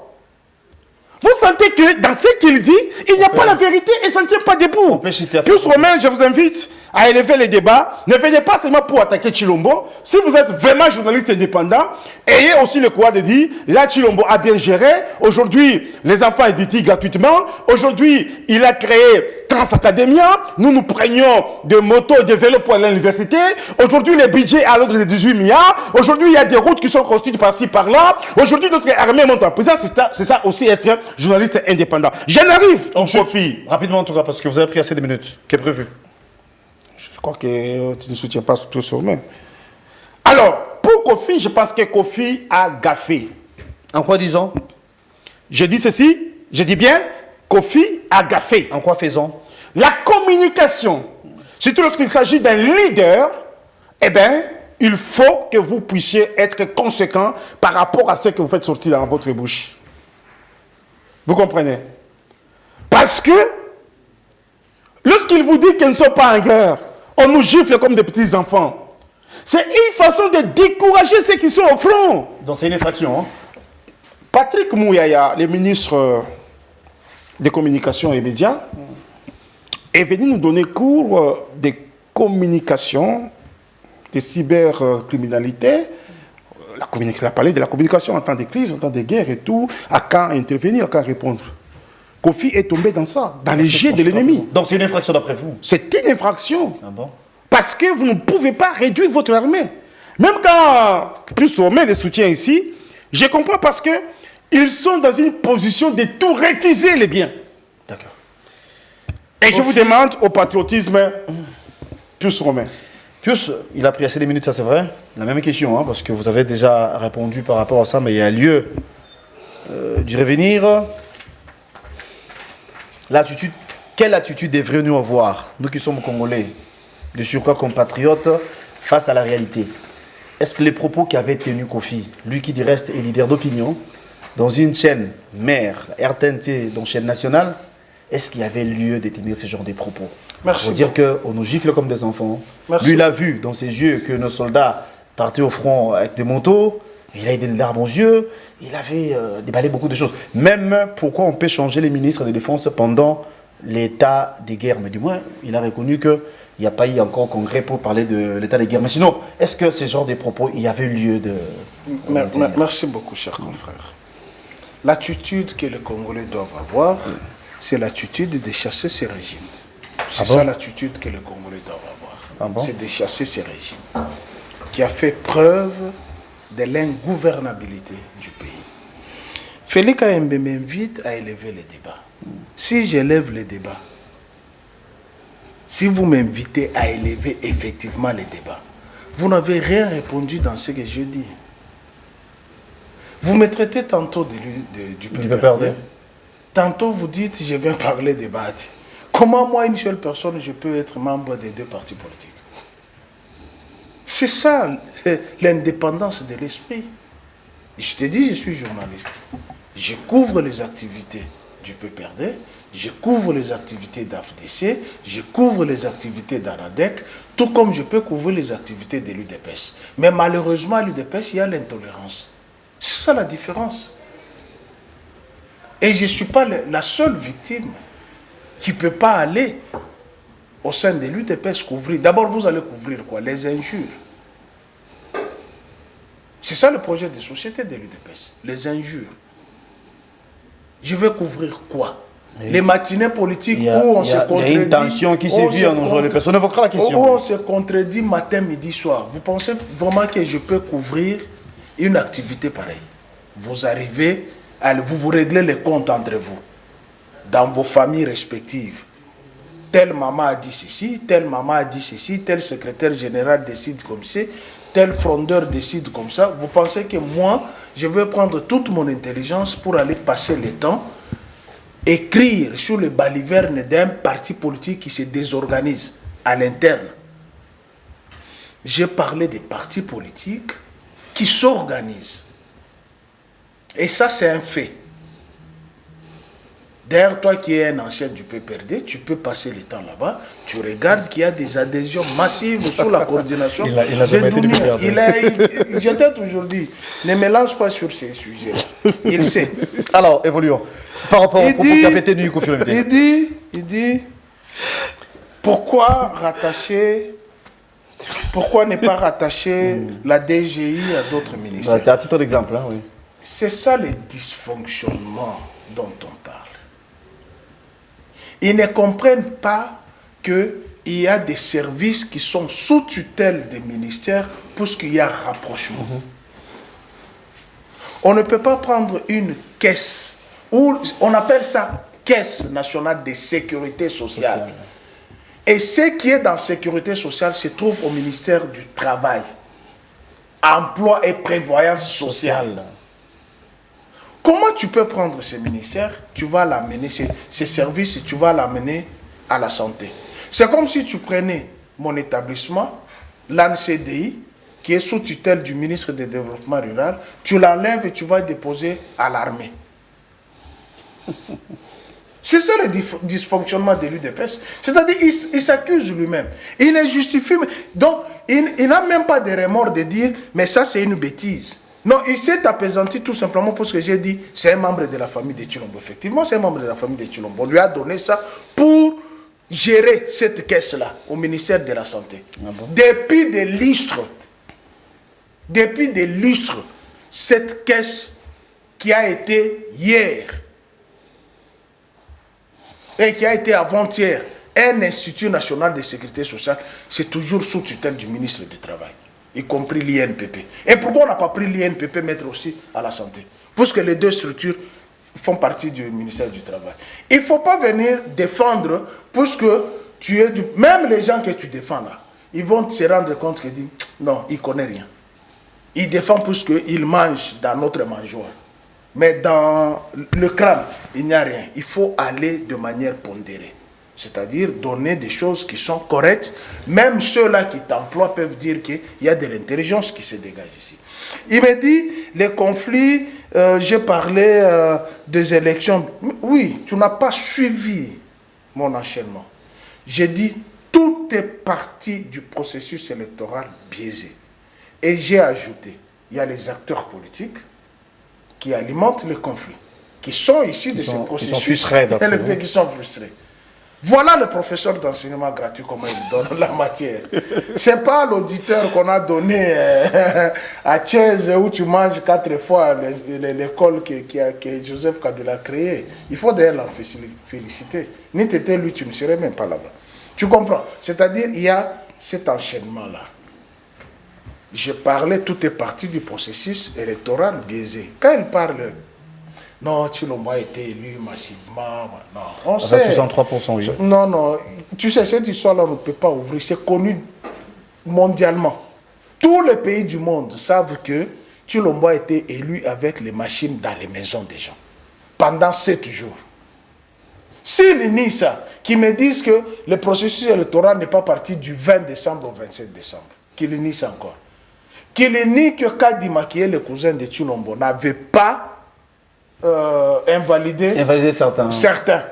Vous sentez que dans ce qu'il dit, il n'y a pas la vérité et ça ne tient pas debout. Pius Omen, je vous invite à élever les débats. Ne venez pas seulement pour attaquer Chilombo. Si vous êtes vraiment journaliste indépendant, ayez aussi le courage de dire, là Chilombo a bien géré. Aujourd'hui, les enfants éditient gratuitement. Aujourd'hui, il a créé Transacademia. Nous prenions des motos et des vélos pour aller à l'université. Aujourd'hui, le budget est à l'ordre de 18 milliards. Aujourd'hui, il y a des routes qui sont construites par-ci, par-là. Aujourd'hui, notre armée monte en puissance. C'est ça aussi être journaliste indépendant. J'en arrive, Kofi. Rapidement en tout cas, parce que vous avez pris assez de minutes. Qu'est prévu? Je crois que tu ne soutiens pas Pius Omen. Alors, pour Kofi, je pense que Kofi a gaffé. En quoi disons? Je dis ceci, je dis bien, Kofi a gaffé. En quoi faisons? La communication, surtout lorsqu'il s'agit d'un leader, eh bien, il faut que vous puissiez être conséquent par rapport à ce que vous faites sortir dans votre bouche. Vous comprenez? Parce que, lorsqu'il vous dit qu'ils ne sont pas en guerre, on nous gifle comme des petits enfants. C'est une façon de décourager ceux qui sont au front. Donc c'est une infraction, hein? Patrick Mouyaya, le ministre des communications et médias, est venu nous donner cours de communication, de cybercriminalité. Il a parlé de la communication en temps de crise, en temps de guerre et tout, à quand intervenir, à quand répondre. Kofi est tombé dans ça, dans les jets de l'ennemi. Donc c'est une infraction d'après vous? C'est une infraction. Ah bon? Parce que vous ne pouvez pas réduire votre armée. Même quand Pius Omen les soutient ici, je comprends parce que ils sont dans une position de tout refuser les biens. D'accord. Et je vous demande au patriotisme, Pius Omen. Pius, il a pris assez de minutes, ça c'est vrai. La même question, hein, parce que vous avez déjà répondu par rapport à ça, mais il y a lieu d'y revenir. L'attitude, quelle attitude devrions-nous avoir, nous qui sommes Congolais, de surcroît compatriotes, face à la réalité? Est-ce que les propos qu'avait tenus Kofi, lui qui du reste est leader d'opinion, dans une chaîne mère, RTNT, donc chaîne nationale, est-ce qu'il y avait lieu de tenir ce genre de propos? Merci. Pour dire qu'on nous gifle comme des enfants. Merci. Lui, il a vu dans ses yeux que nos soldats partaient au front avec des manteaux, il avait des larmes aux yeux, il avait déballé beaucoup de choses. Même pourquoi on peut changer les ministres de défense pendant l'état de guerre. Mais du moins, il a reconnu qu'il n'y a pas eu encore congrès pour parler de l'état de guerre. Mais sinon, est-ce que ce genre de propos, il y avait lieu de... Merci beaucoup, cher confrère. L'attitude que les Congolais doivent avoir, c'est l'attitude de chasser ces régimes. C'est bon? ça l'attitude que les Congolais doivent avoir. Ah bon? C'est de chasser ces régimes qui a fait preuve de l'ingouvernabilité du pays. Félix Kaembe m'invite à élever les débats. Si j'élève les débats, si vous m'invitez à élever effectivement les débats, vous n'avez rien répondu dans ce que je dis. Vous me traitez tantôt du PPRD. Tantôt vous dites je viens parler des Bahati. Comment moi, une seule personne, je peux être membre des deux partis politiques? C'est ça l'indépendance de l'esprit. Je te dis, je suis journaliste. Je couvre les activités du PPRD, je couvre les activités d'AFDC, je couvre les activités d'ANADEC, tout comme je peux couvrir les activités de l'UDPS. Mais malheureusement, à l'UDPS, il y a l'intolérance. C'est ça la différence. Et je ne suis pas la seule victime qui ne peut pas aller au sein de l'UDPS couvrir. D'abord, vous allez couvrir quoi? Les injures. C'est ça le projet de société de l'UDPS. Les injures. Je vais couvrir quoi? Les matinées politiques où on se contredit. Il y a une tension qui s'est vue en nos jours. Les personnes évoquera la question. Où on se contredit matin, midi, soir. Vous pensez vraiment que je peux couvrir une activité pareille? Vous arrivez, vous réglez les comptes entre vous, dans vos familles respectives. Telle maman a dit ceci, telle maman a dit ceci, tel secrétaire général décide comme ça, tel frondeur décide comme ça. Vous pensez que moi, je vais prendre toute mon intelligence pour aller passer le temps, écrire sur le baliverne d'un parti politique qui se désorganise à l'interne? J'ai parlé des partis politiques qui s'organisent. Et ça, c'est un fait. D'ailleurs, toi qui es un ancien du PPRD, tu peux passer le temps là-bas, tu regardes qu'il y a des adhésions massives sous la coordination. Il a jamais été du PPRD. J'étais toujours dit, ne mélange pas sur ces sujets. Il sait. Alors, évoluons. Par rapport au propos qui a fait tenu, il dit, pourquoi ne pas rattacher la DGI à d'autres ministères? C'est à titre d'exemple, hein, oui. C'est ça le dysfonctionnement dont on parle. Ils ne comprennent pas qu'il y a des services qui sont sous tutelle des ministères puisqu'il y a rapprochement. On ne peut pas prendre une caisse, on appelle ça Caisse nationale de sécurité sociale. Et ce qui est dans la sécurité sociale se trouve au ministère du Travail, Emploi et Prévoyance sociale. Comment tu peux prendre ces ministères, tu vas l'amener, ces services, tu vas l'amener à la santé? C'est comme si tu prenais mon établissement, l'ANCDI, qui est sous tutelle du ministre du Développement Rural, tu l'enlèves et tu vas déposer à l'armée. C'est ça le dysfonctionnement de l'UDPS. C'est-à-dire il s'accuse lui-même. Il est justifié. Donc, il n'a même pas de remords de dire, mais ça c'est une bêtise. Non, il s'est apaisanti tout simplement parce que j'ai dit, c'est un membre de la famille de Chilombo. Effectivement, c'est un membre de la famille de Chilombo. On lui a donné ça pour gérer cette caisse-là au ministère de la Santé. Ah bon? Depuis des lustres, cette caisse qui a été hier et qui a été avant-hier un institut national de sécurité sociale, c'est toujours sous tutelle du ministre du Travail, y compris l'INPP. Et pourquoi on n'a pas pris l'INPP mettre aussi à la santé? Puisque les deux structures font partie du ministère du Travail. Il ne faut pas venir défendre, puisque tu es même les gens que tu défends là, ils vont se rendre compte qu'ils disent, non, ils ne connaissent rien. Ils défendent puisqu'ils mangent dans notre mangeoire. Mais dans le crâne, il n'y a rien. Il faut aller de manière pondérée. C'est-à-dire donner des choses qui sont correctes. Même ceux-là qui t'emploient peuvent dire qu'il y a de l'intelligence qui se dégage ici. Il me dit, les conflits, j'ai parlé des élections. Oui, tu n'as pas suivi mon enchaînement. J'ai dit, tout est parti du processus électoral biaisé. Et j'ai ajouté, il y a les acteurs politiques qui alimentent les conflits, qui sont issus de ce processus qui sont frustrés. Voilà le professeur d'enseignement gratuit, comment il donne la matière. Ce n'est pas l'auditeur qu'on a donné à Thiès où tu manges 4 fois l'école que Joseph Kabila a créée. Il faut d'ailleurs l'en féliciter. Ni t'étais lui, tu ne serais même pas là-bas. Tu comprends? C'est-à-dire, il y a cet enchaînement-là. Je parlais, tout est parti du processus électoral biaisé. Quand il parle... Non, Tshilombo a été élu massivement. Non, on sait. 63%, oui. Non, non. Tu sais, cette histoire-là, on ne peut pas ouvrir. C'est connu mondialement. Tous les pays du monde savent que Tshilombo a été élu avec les machines dans les maisons des gens. Pendant 7 jours. S'ils nient ça, qu'ils me disent que le processus électoral n'est pas parti du 20 décembre au 27 décembre. Qu'ils nient ça encore. Qu'ils nient que Kadima, qui est le cousin de Tshilombo, n'avait pas invalider certains.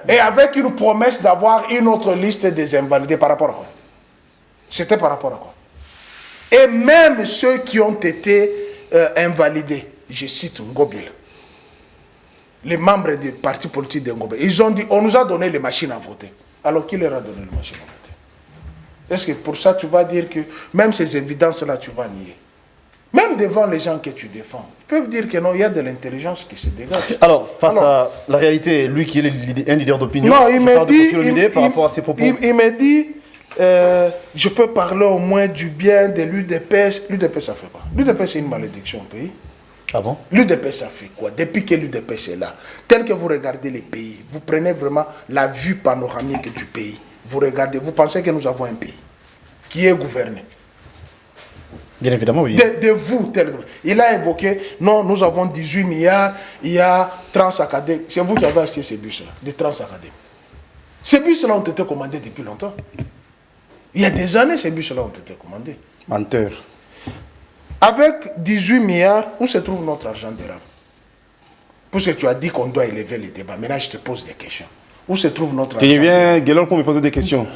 Et avec une promesse d'avoir une autre liste des invalidés par rapport à quoi? C'était par rapport à quoi? Et même ceux qui ont été invalidés, je cite Ngobile, les membres du parti politique de Ngobile, ils ont dit, on nous a donné les machines à voter. Alors qui leur a donné les machines à voter? Est-ce que pour ça tu vas dire que même ces évidences-là tu vas nier? Même devant les gens que tu défends, ils peuvent dire que non, il y a de l'intelligence qui se dégage. Alors, face à la réalité, lui qui est un leader d'opinion, non, il me dit, par rapport à ses propos. Il me dit, je peux parler au moins du bien de l'UDPS. L'UDPS, ça fait quoi? L'UDPS, c'est une malédiction au pays. Ah bon? L'UDPS, ça fait quoi? Depuis que l'UDPS est là, tel que vous regardez les pays, vous prenez vraiment la vue panoramique du pays. Vous regardez, vous pensez que nous avons un pays qui est gouverné. Bien évidemment, oui. De vous, tel. Il a évoqué, non, nous avons 18 milliards, il y a Transacadémie. C'est vous qui avez acheté ces bus-là, des Transacadémie. Ces bus-là ont été commandés depuis longtemps. Il y a des années, ces bus-là ont été commandés. Menteur. Avec 18 milliards, où se trouve notre argent d'érable? Puisque tu as dit qu'on doit élever les débats, maintenant je te pose des questions. Où se trouve notre argent? Tu deviens Guélor pour me poser des questions.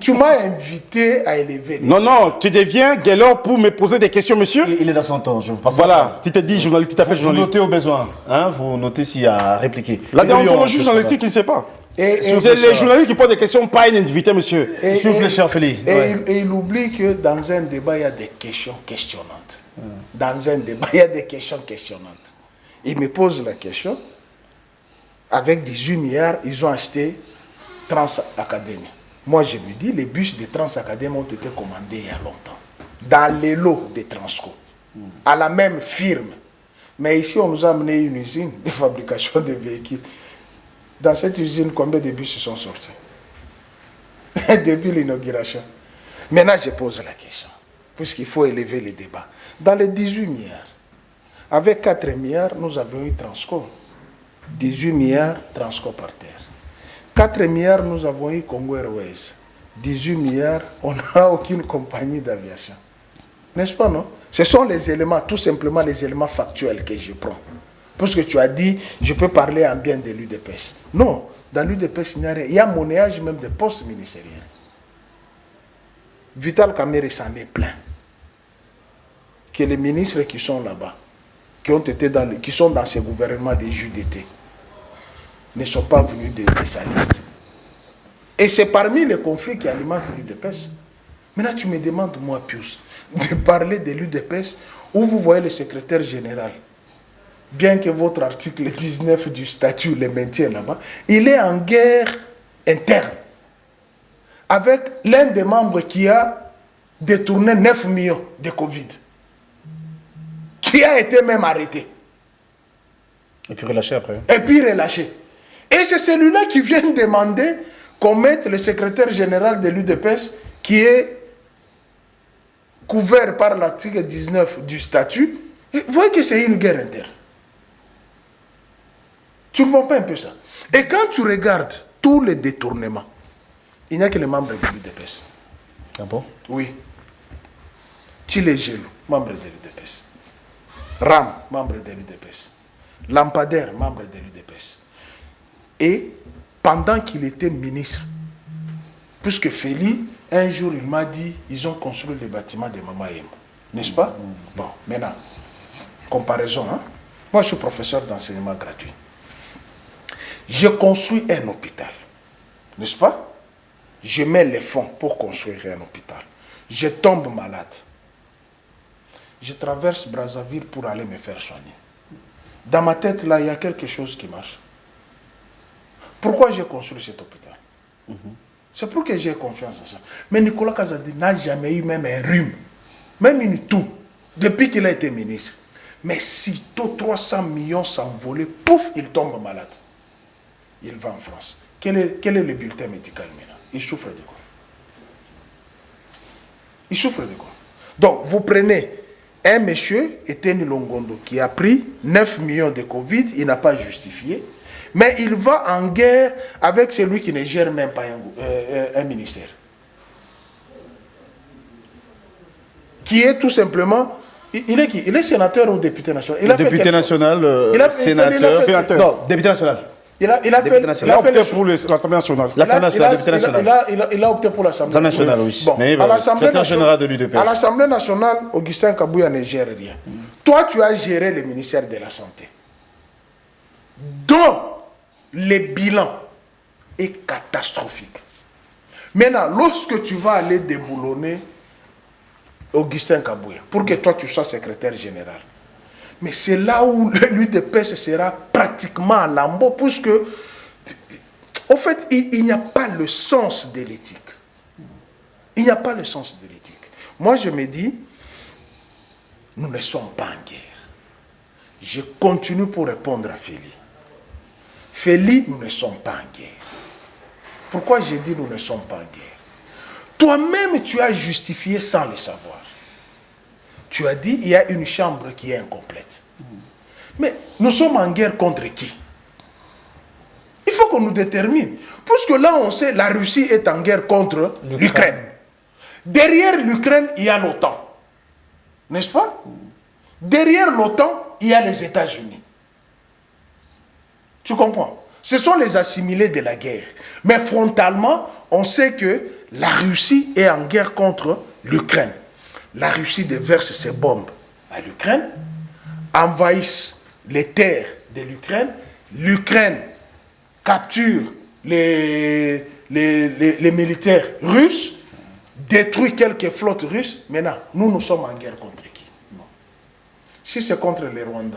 Tu m'as invité à élever les Non, non, tu deviens Guélor pour me poser des questions, monsieur. Il est dans son temps, je vous passe. Voilà, tu te dis journaliste, tu t'appelles Vous journaliste. notez au besoin, hein, vous notez s'il y a à répliquer. La déontologie journalistique, tu ne sais pas. Et C'est les journalistes qui posent des questions, pas une invité, monsieur. S'il vous plaît, cher Félix. Et il oublie que dans un débat, il y a des questions questionnantes. Dans un débat, il y a des questions questionnantes. Il me pose la question. Avec 18 milliards, ils ont acheté Transacadémie. Moi, je lui dis, les bus de Transacadémie ont été commandés il y a longtemps. Dans les lots de Transco. À la même firme. Mais ici, on nous a amené une usine de fabrication de véhicules. Dans cette usine, combien de bus se sont sortis depuis l'inauguration? Maintenant, je pose la question. Puisqu'il faut élever les débats. Dans les 18 milliards, avec 4 milliards, nous avons eu Transco. 18 milliards, Transco par terre. 4 milliards, nous avons eu Congo Airways. 18 milliards, on n'a aucune compagnie d'aviation. N'est-ce pas, non? Ce sont les éléments, tout simplement les éléments factuels que je prends. Puisque tu as dit, je peux parler en bien de l'UDPS. Non, dans l'UDPS, il n'y a rien. Il y a monnayage même de postes ministériels. Vital Kamerhe s'en est plein. Que les ministres qui sont là-bas, qui sont dans ces gouvernements des JDT, ne sont pas venus de sa liste. Et c'est parmi les conflits qui alimentent l'UDPS. Maintenant, tu me demandes, moi, Pius, de parler de l'UDPS où vous voyez le secrétaire général. Bien que votre article 19 du statut le maintienne là-bas, il est en guerre interne avec l'un des membres qui a détourné 9 millions de Covid, qui a été même arrêté. Et puis relâché après. Et puis relâché. Et c'est celui-là qui vient demander qu'on mette le secrétaire général de l'UDPS, qui est couvert par l'article 19 du statut. Vous voyez que c'est une guerre interne. Tu ne vois pas un peu ça? Et quand tu regardes tous les détournements, il n'y a que les membres de l'UDPS. Ah bon? Oui. Tshilé, membre de l'UDPS. Ram, membre de l'UDPS. Lampadaire, membre de l'UDPS. Et pendant qu'il était ministre, puisque Félix, un jour, il m'a dit, ils ont construit le bâtiment de Mama Yembo. N'est-ce pas? Bon, maintenant, comparaison. Hein? Moi, je suis professeur d'enseignement gratuit. J'ai construit un hôpital. N'est-ce pas? je mets les fonds pour construire un hôpital. Je tombe malade. Je traverse Brazzaville pour aller me faire soigner. Dans ma tête, là, il y a quelque chose qui marche. Pourquoi j'ai construit cet hôpital? C'est pour que j'ai confiance en ça. Mais Nicolas Kazadi n'a jamais eu même un rhume, même une toux, depuis qu'il a été ministre. Mais sitôt 300 millions s'envolaient, pouf, il tombe malade. Il va en France. Quel est le bulletin médical maintenant? Il souffre de quoi? Il souffre de quoi? Donc, vous prenez un monsieur, Etienne Longondo, qui a pris 9 millions de Covid, il n'a pas justifié, mais il va en guerre avec celui qui ne gère même pas un ministère. Qui est tout simplement... Il est qui? Il est sénateur ou député national? Il a député national, sénateur. Non, député national. Il a opté pour l'Assemblée nationale. Il a opté pour l'Assemblée nationale, oui. Bon, mais à l'Assemblée général de l'UDPS. À l'Assemblée nationale, Augustin Kabouya ne gère rien. Toi, tu as géré le ministère de la Santé, dont le bilan est catastrophique. Maintenant, lorsque tu vas aller déboulonner Augustin Kabouya, pour que toi tu sois secrétaire général, mais c'est là où l'UDPS sera pratiquement à lambeau, puisque, au fait, il n'y a pas le sens de l'éthique. Il n'y a pas le sens de l'éthique. Moi, je me dis, nous ne sommes pas en guerre. Je continue pour répondre à Feli. Feli, nous ne sommes pas en guerre. Pourquoi j'ai dit nous ne sommes pas en guerre? Toi-même, tu as justifié sans le savoir. Tu as dit il y a une chambre qui est incomplète. Mais nous sommes en guerre contre qui? Il faut qu'on nous détermine. Puisque là, on sait la Russie est en guerre contre l'Ukraine. Derrière l'Ukraine, il y a l'OTAN. N'est-ce pas? Derrière l'OTAN, il y a les États-Unis. Tu comprends? Ce sont les assimilés de la guerre. Mais frontalement, on sait que la Russie est en guerre contre l'Ukraine. La Russie déverse ses bombes à l'Ukraine, envahisse les terres de l'Ukraine. L'Ukraine capture les militaires russes, détruit quelques flottes russes. Maintenant, nous sommes en guerre contre qui? Non. Si c'est contre les Rwandais,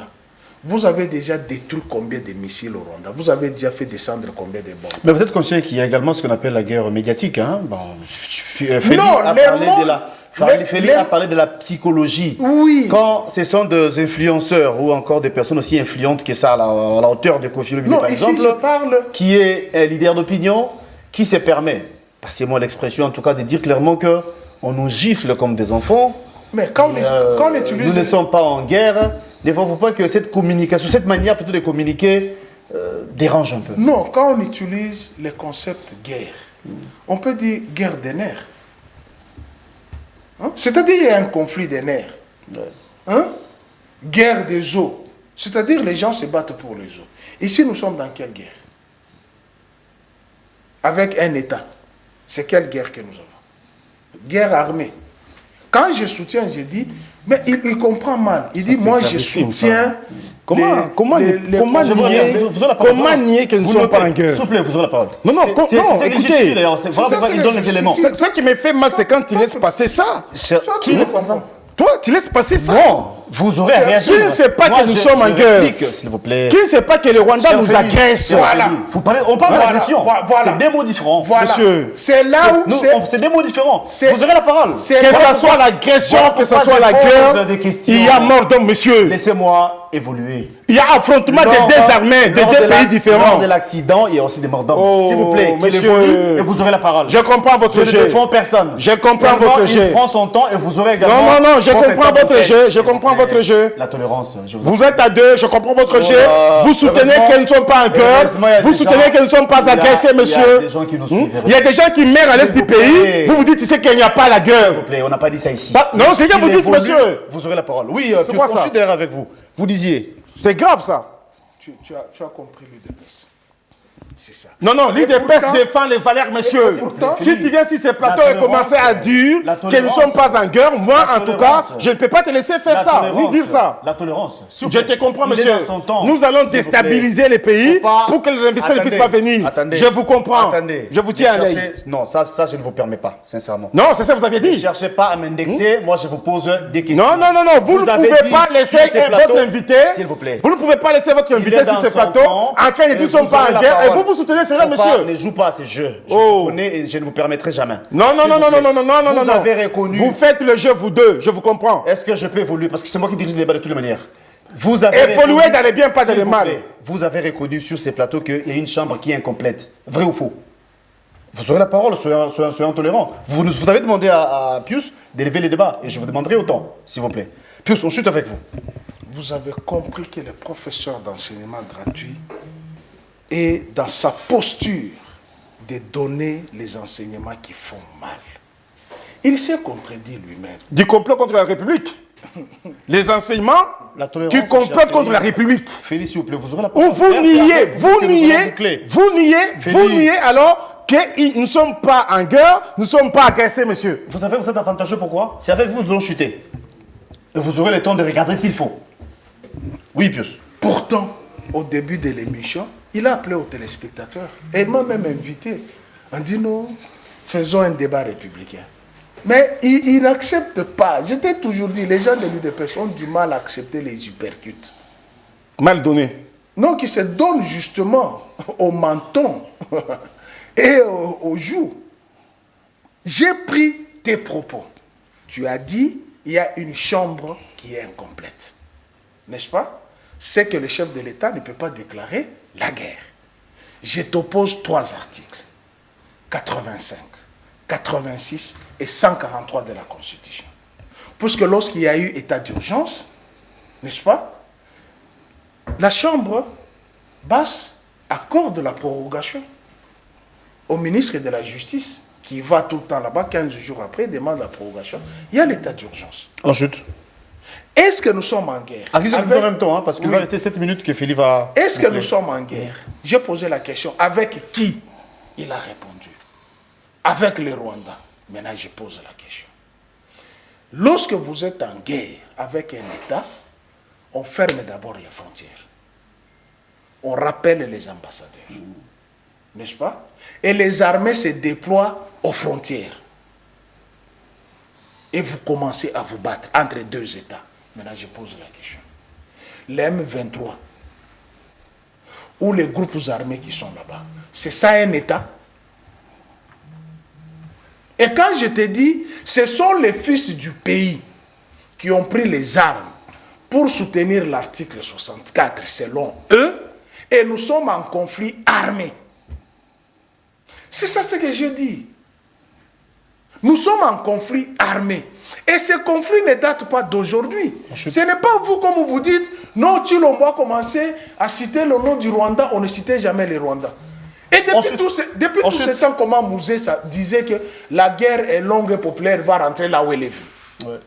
vous avez déjà détruit combien de missiles au Rwanda? Vous avez déjà fait descendre combien de bombes? Mais vous êtes conscient qu'il y a également ce qu'on appelle la guerre médiatique. Hein? Bon, Félix a parlé de la psychologie. Oui. Quand ce sont des influenceurs ou encore des personnes aussi influentes que ça, à la hauteur de Kofi Olomide, par exemple, qui est un leader d'opinion, qui se permet, passez-moi l'expression en tout cas, de dire clairement qu'on nous gifle comme des enfants. Mais quand on utilise... Nous ne sommes pas en guerre. Des fois, il ne faut pas que cette communication, cette manière plutôt de communiquer, dérange un peu. Non, quand on utilise le concept guerre, on peut dire guerre des nerfs. Hein? C'est-à-dire qu'il y a un conflit des nerfs. Hein? Guerre des eaux. C'est-à-dire les gens se battent pour les eaux. Ici, nous sommes dans quelle guerre? Avec un État. C'est quelle guerre que nous avons? Guerre armée. Quand je soutiens, je dis, mais il comprend mal. Il dit, moi je soutiens... Comment nier que nous ne sommes pas en guerre? S'il vous plaît, vous aurez la parole. Non, écoutez. Il donne les éléments. Ce qui me fait mal, c'est quand tu laisses passer ça. Qui laisse passer ça? Toi, tu laisses passer ça. Non, vous aurez à réagir. Qui ne sait pas que nous sommes en guerre? S'il vous plaît. Qui ne sait pas que le Rwanda nous agresse? Voilà. On parle d'agression. C'est des mots différents. Monsieur. C'est là où... C'est des mots différents. Vous aurez la parole. Que ce soit l'agression, que ce soit la guerre, il y a mort d'homme, monsieur. Laissez-moi évoluer. Il y a affrontement des deux armées, de deux pays différents. Lors de l'accident, il y a aussi des morts d'hommes. S'il vous plaît, qu'il évolue et vous aurez la parole. Je comprends votre jeu. Je ne défends personne. Je comprends votre jeu. Il prend son temps et vous aurez également... Non, je comprends votre jeu. Je comprends votre jeu. La tolérance, je vous êtes à deux, je comprends votre jeu. Vous soutenez qu'elles ne sont pas en guerre. Vous soutenez qu'elles ne sont pas agressées, monsieur. Il y a des gens qui meurent à l'est du pays. Vous dites qu'il n'y a pas la guerre. S'il vous plaît, on n'a pas dit ça ici. Non, c'est bien vous dites, monsieur. Vous aurez la parole. Oui, je suis derrière avec vous. Vous disiez. C'est grave ça. Tu as compris l'UDPS. C'est ça. Non, non, Et l'IDPS pourtant- défend les valeurs, monsieur. pourtant- Si tu viens sur ces plateaux La et commencer à dire la qu'ils ne tolérance. sont pas en guerre, moi, La en tout cas, tolérance. je ne peux pas te laisser faire ça, ni dire ça. La tolérance. s'il vous Je plaît. te comprends, Il est monsieur. dans son temps. Nous allons S'il vous plaît. déstabiliser les pays Faut pas- pour que les investisseurs ne puissent pas Attendez, venir. attendez. Je vous comprends. Attendez. Je vous tiens à Ne l'œil. cherchez- Non, ça, je ne vous permets pas, sincèrement. Non, c'est ça que vous aviez Ne dit. cherchez pas à m'indexer. Moi, je vous pose des questions. Non, non, non, non. Vous ne avez pouvez dit pas laisser sur ces plateaux, votre invité. S'il vous plaît. Vous ne pouvez pas laisser votre Il invité est sur dans ces son plateaux temps, en train de dire et qu'ils ne sont vous pas aurez en la guerre. Et parole. vous soutenez cela, Faut pas- monsieur. Ne joue pas à ces jeux. Je Oh. vous connais et je ne vous permettrai jamais. Non, non, S'il non, vous non, plaît. non, non, non, non, non, Vous non. avez reconnu. Vous faites le jeu, vous deux. Je vous comprends. Est-ce que je peux évoluer? Parce que c'est moi qui dirige les débats de toutes les manières. Vous avez Évoluer reconnu- dans les biens, pas dans S'il les vous mal. plaît, vous avez reconnu sur ces plateaux qu'il y a une chambre qui est incomplète. Vrai ou faux? Vous aurez la parole, soyons tolérants. Vous avez demandé à Pius d'élever les débats et je vous demanderai autant, s'il vous plaît. Pius, on chute avec vous. Vous avez compris que le professeur d'enseignement gratuit est dans sa posture de donner les enseignements qui font mal. Il s'est contredit lui-même. Du complot contre la République. Les enseignements La tolérance, qui complotent cher contre la Félix. République. Félix, s'il vous plaît, vous aurez la Ou parole. vous C'est niez, avec vous que nous allons niez, boucler. vous niez, vous Félix. niez alors que nous ne sommes pas en guerre, nous ne sommes pas agressés, monsieur. Vous savez, vous êtes avantageux, pourquoi? C'est avec vous que nous allons chuter. Et vous aurez le temps de regarder s'il faut. Oui, Pius. Pourtant, au début de l'émission, il a appelé aux téléspectateurs. Et il m'a même invité. On dit non, faisons un débat républicain. Mais il n'accepte pas. Je t'ai toujours dit, les gens de l'UDPS ont du mal à accepter les hypercutes. Mal donné. Non, qui se donnent justement au menton et aux joues. J'ai pris tes propos. Tu as dit, il y a une chambre qui est incomplète. N'est-ce pas? C'est que le chef de l'État ne peut pas déclarer la guerre. Je t'oppose 3 articles. 85, 86 et 143 de la Constitution. Puisque lorsqu'il y a eu état d'urgence, n'est-ce pas, la Chambre basse accorde la prorogation au ministre de la Justice, qui va tout le temps là-bas, 15 jours après, demande la prorogation. Il y a l'état d'urgence. En chute. Est-ce que nous sommes en guerre? Avec... en même temps, hein, parce qu'il Oui. va rester 7 minutes que Félix va... Est-ce que nous sommes en guerre? J'ai posé la question. Avec qui? Il a répondu. Avec le Rwanda. Maintenant, je pose la question. Lorsque vous êtes en guerre avec un État, on ferme d'abord les frontières. On rappelle les ambassadeurs. N'est-ce pas? Et les armées se déploient aux frontières. Et vous commencez à vous battre entre 2 États. Maintenant, je pose la question. Les M23, ou les groupes armés qui sont là-bas, c'est ça un État? Et quand je te dis, ce sont les fils du pays qui ont pris les armes pour soutenir l'article 64 selon eux, et nous sommes en conflit armé. C'est ça ce que je dis. Nous sommes en conflit armé. Et ce conflit ne date pas d'aujourd'hui. Ce n'est pas vous, comme vous dites, non, Tshilombo a commencé à citer le nom du Rwanda, on ne citait jamais les Rwandais. Et depuis tout ce temps, comment Mouzé disait que la guerre est longue et populaire, va rentrer là où elle est vue. Ouais.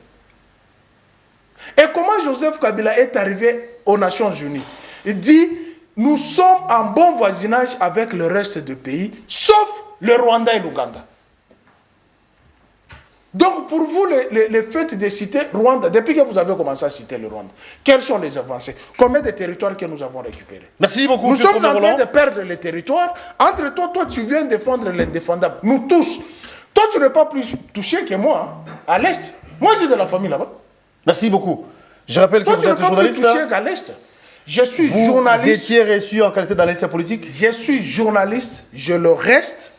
Et comment Joseph Kabila est arrivé aux Nations Unies? Il dit, nous sommes en bon voisinage avec le reste du pays, sauf le Rwanda et l'Ouganda. Donc pour vous, le fait de citer Rwanda, depuis que vous avez commencé à citer le Rwanda, quelles sont les avancées? Combien de territoires que nous avons récupérés? Merci beaucoup. Nous Pius sommes en train Roland. de perdre les territoires. Entre toi, tu viens défendre l'indéfendable. Nous tous. Toi, tu n'es pas plus touché que moi, hein, à l'Est. Moi, j'ai de la famille là-bas. Merci beaucoup. Je rappelle que Toi, vous tu n'es êtes pas plus journaliste. touché Hein. qu'à l'Est. Je suis Vous journaliste. étiez reçu en qualité d'analyste politique. Je suis journaliste, je le reste.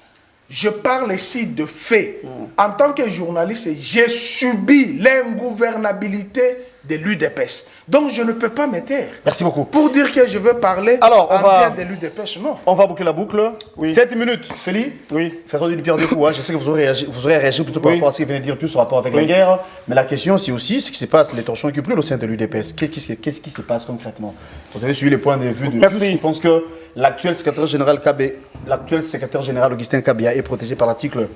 Je parle ici de faits. En tant que journaliste, j'ai subi l'ingouvernabilité de l'UDPS. Donc je ne peux pas me taire. Merci beaucoup. Pour dire que je veux parler Alors, on en va- bien de l'UDPS, non. On va boucler la boucle. Oui. 7 minutes. Félix. Oui. Faisons d'une pierre deux coups. Hein. Je sais que vous aurez réagi plutôt par Oui. rapport à ce qu'il venait de dire plus en rapport avec la Oui. guerre. Mais la question, c'est aussi ce qui se passe, les torchons qui brûlent au sein de l'UDPS. Qu'est-ce qui se passe concrètement? Vous avez suivi les points de vue de Merci. tous qui pensent que l'actuel secrétaire général Augustin Kabila est protégé par l'article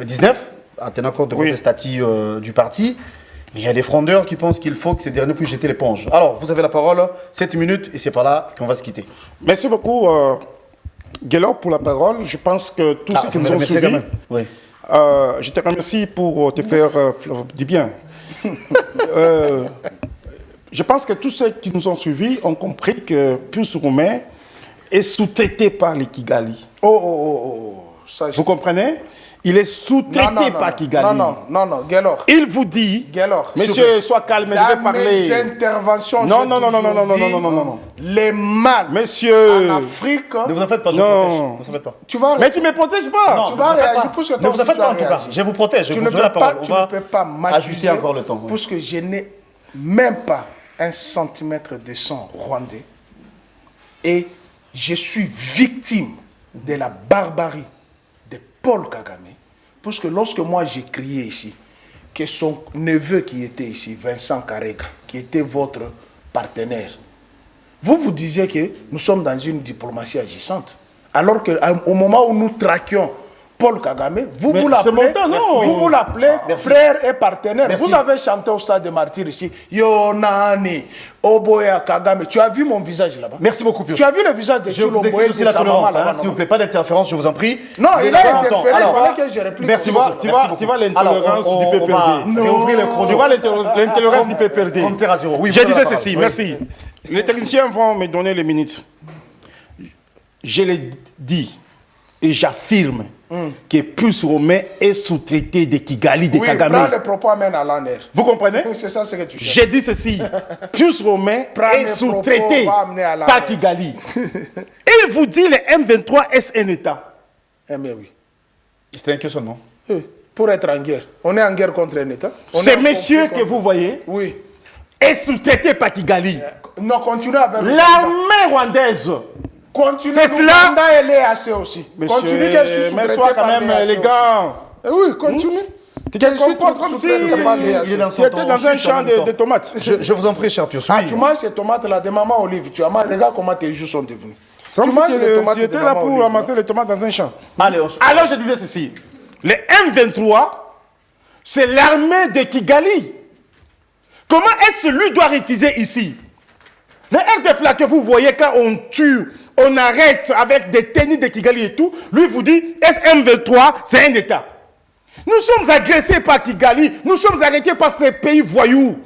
19, en tenant compte de Oui. votre statut du parti. Mais il y a des frondeurs qui pensent qu'il faut que ces derniers puissent jeter l'éponge. Alors, vous avez la parole, 7 minutes, et c'est par là qu'on va se quitter. Merci beaucoup. Gaylor pour la parole. Je pense que tous ceux qui nous ont suivis, Oui. je te remercie pour te faire du bien. Je pense que tous ceux qui nous ont suivis ont compris que Pius Roumain est sous-traité par les Kigali. Ça, Vous comprenez? Il est sous-traité par Kigali. Non, Gaylor. Il vous dit, Gaylor, monsieur, sois calme, je vais dans parler. mes interventions, Non, j'ai non, non, non, non, non, toujours non, non, non, dit non. Les mâles Monsieur, en Afrique, Ne vous en faites pas, je Non. vous protège. Ne vous en faites pas. tu vas mais tu ne me protèges pas. Non, tu ne vas vous en faites réagir pas. pour ce que Ne toi vous en aussi faites tu pas as en tout cas. réagi. Je vous protège, je Tu vous ne donne la peux parole. pas, On tu ne va peux pas ajuster m'accuser encore le temps. oui. parce que je n'ai même pas un centimètre de sang rwandais et je suis victime de la barbarie de Paul Kagame. Parce que lorsque moi j'ai crié ici que son neveu qui était ici, Vincent Karega, qui était votre partenaire, vous disiez que nous sommes dans une diplomatie agissante. Alors qu'au moment où nous traquions Paul Kagame, vous Mais vous c'est l'appelez, mon temps, non. vous l'appelez frère et partenaire. Merci. Vous avez chanté au stade de martyrs ici, Yonani, Oboya Kagame. Tu as vu mon visage là-bas? Merci beaucoup, Pius. Tu as vu le visage de Je vous Tshilombo décris et aussi de la sa tolérance, maman là-bas, s'il vous non? plaît, pas d'interférence, je vous en prie. Non, Vous il avez a le temps. interféré, il Alors, fallait que je réplique. merci beaucoup. beaucoup. Tu Merci vois beaucoup. l'intolérance Alors, du on va PPRD. réouvrir le chrono. Tu vois l'intolérance du PPRD. Comptez à zéro. Oui, Je vous avez disais la parole. ceci, Oui. merci. Les techniciens vont me donner les minutes. Je l'ai dit et j'affirme que Pius Roumain est sous-traité de Kigali, de Oui, Kagame. prends les propos, amène à l'honneur. Vous comprenez? C'est ça ce que tu cherches. J'ai dit ceci. Pius Roumain Prends est mes sous-traité propos, va amener à la par mer. Kigali. Il vous dit le M23 est un État. Eh bien oui. C'était un questionnement. Pour être en guerre. On est en guerre contre un État. On est Ce en monsieur conflit que contre- vous voyez Oui. est sous-traité par Kigali. Non, continue avec le L'armée rwandaise. Continue. C'est cela. L'Ouganda et l'EAC aussi. Continue qu'elle Monsieur, soit mais sous-traitée sois quand par même l'EAC élégant. aussi. Oui, continue. Tu te comportes comme si sous-traitée par l'EAC. il est dans tu étais dans un champ de tomates. Je vous en prie, cher Pius. Ah, Oui. tu manges ces tomates là de maman Olive. Tu as mangé, regarde comment tes joues sont devenus. Comme Tu si manges les tomates tu de étais là maman pour Olive, ramasser les tomates dans un champ. Allez, Alors je disais ceci. Le M23, c'est l'armée de Kigali. Comment est-ce que lui doit refuser ici? Le RDF là que vous voyez quand on tue, on arrête avec des tenues de Kigali et tout, lui vous dit SM23, c'est un État. Nous sommes agressés par Kigali, nous sommes arrêtés par ces pays voyous.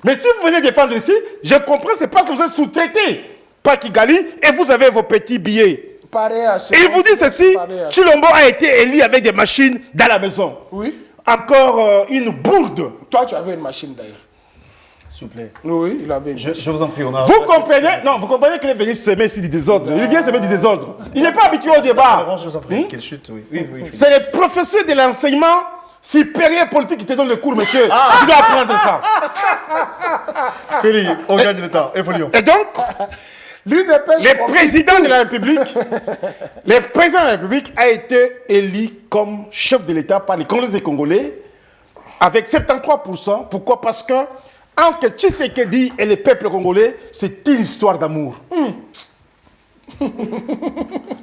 Mais si vous venez défendre ici, je comprends, c'est parce que vous êtes sous-traité par Kigali et vous avez vos petits billets. Pareil à ce- Il vous dit ceci, Pareil à- Tshilombo a été élu avec des machines dans la maison. Oui. Encore une bourde. Toi, tu avais une machine d'ailleurs. s'il vous plaît. Oui, il avait une Je vous en prie, on a... Vous comprenez? Non, vous comprenez qu'il est venu semer ici du désordre. Il vient semer du désordre. Il n'est pas habitué au débat. Je vous en prie, quelle chute, oui. Oui. C'est les professeurs de l'enseignement supérieur politique qui te donnent le cours, monsieur. Tu dois apprendre ça. Félix, on gagne le temps. Évoluons. Et donc, l'UDP. le président de la République, le président de la République a été élu comme chef de l'État par les Congolais des Congolais avec 73%. Pourquoi? Parce que entre Tshisekedi et le peuple congolais, c'est une histoire d'amour.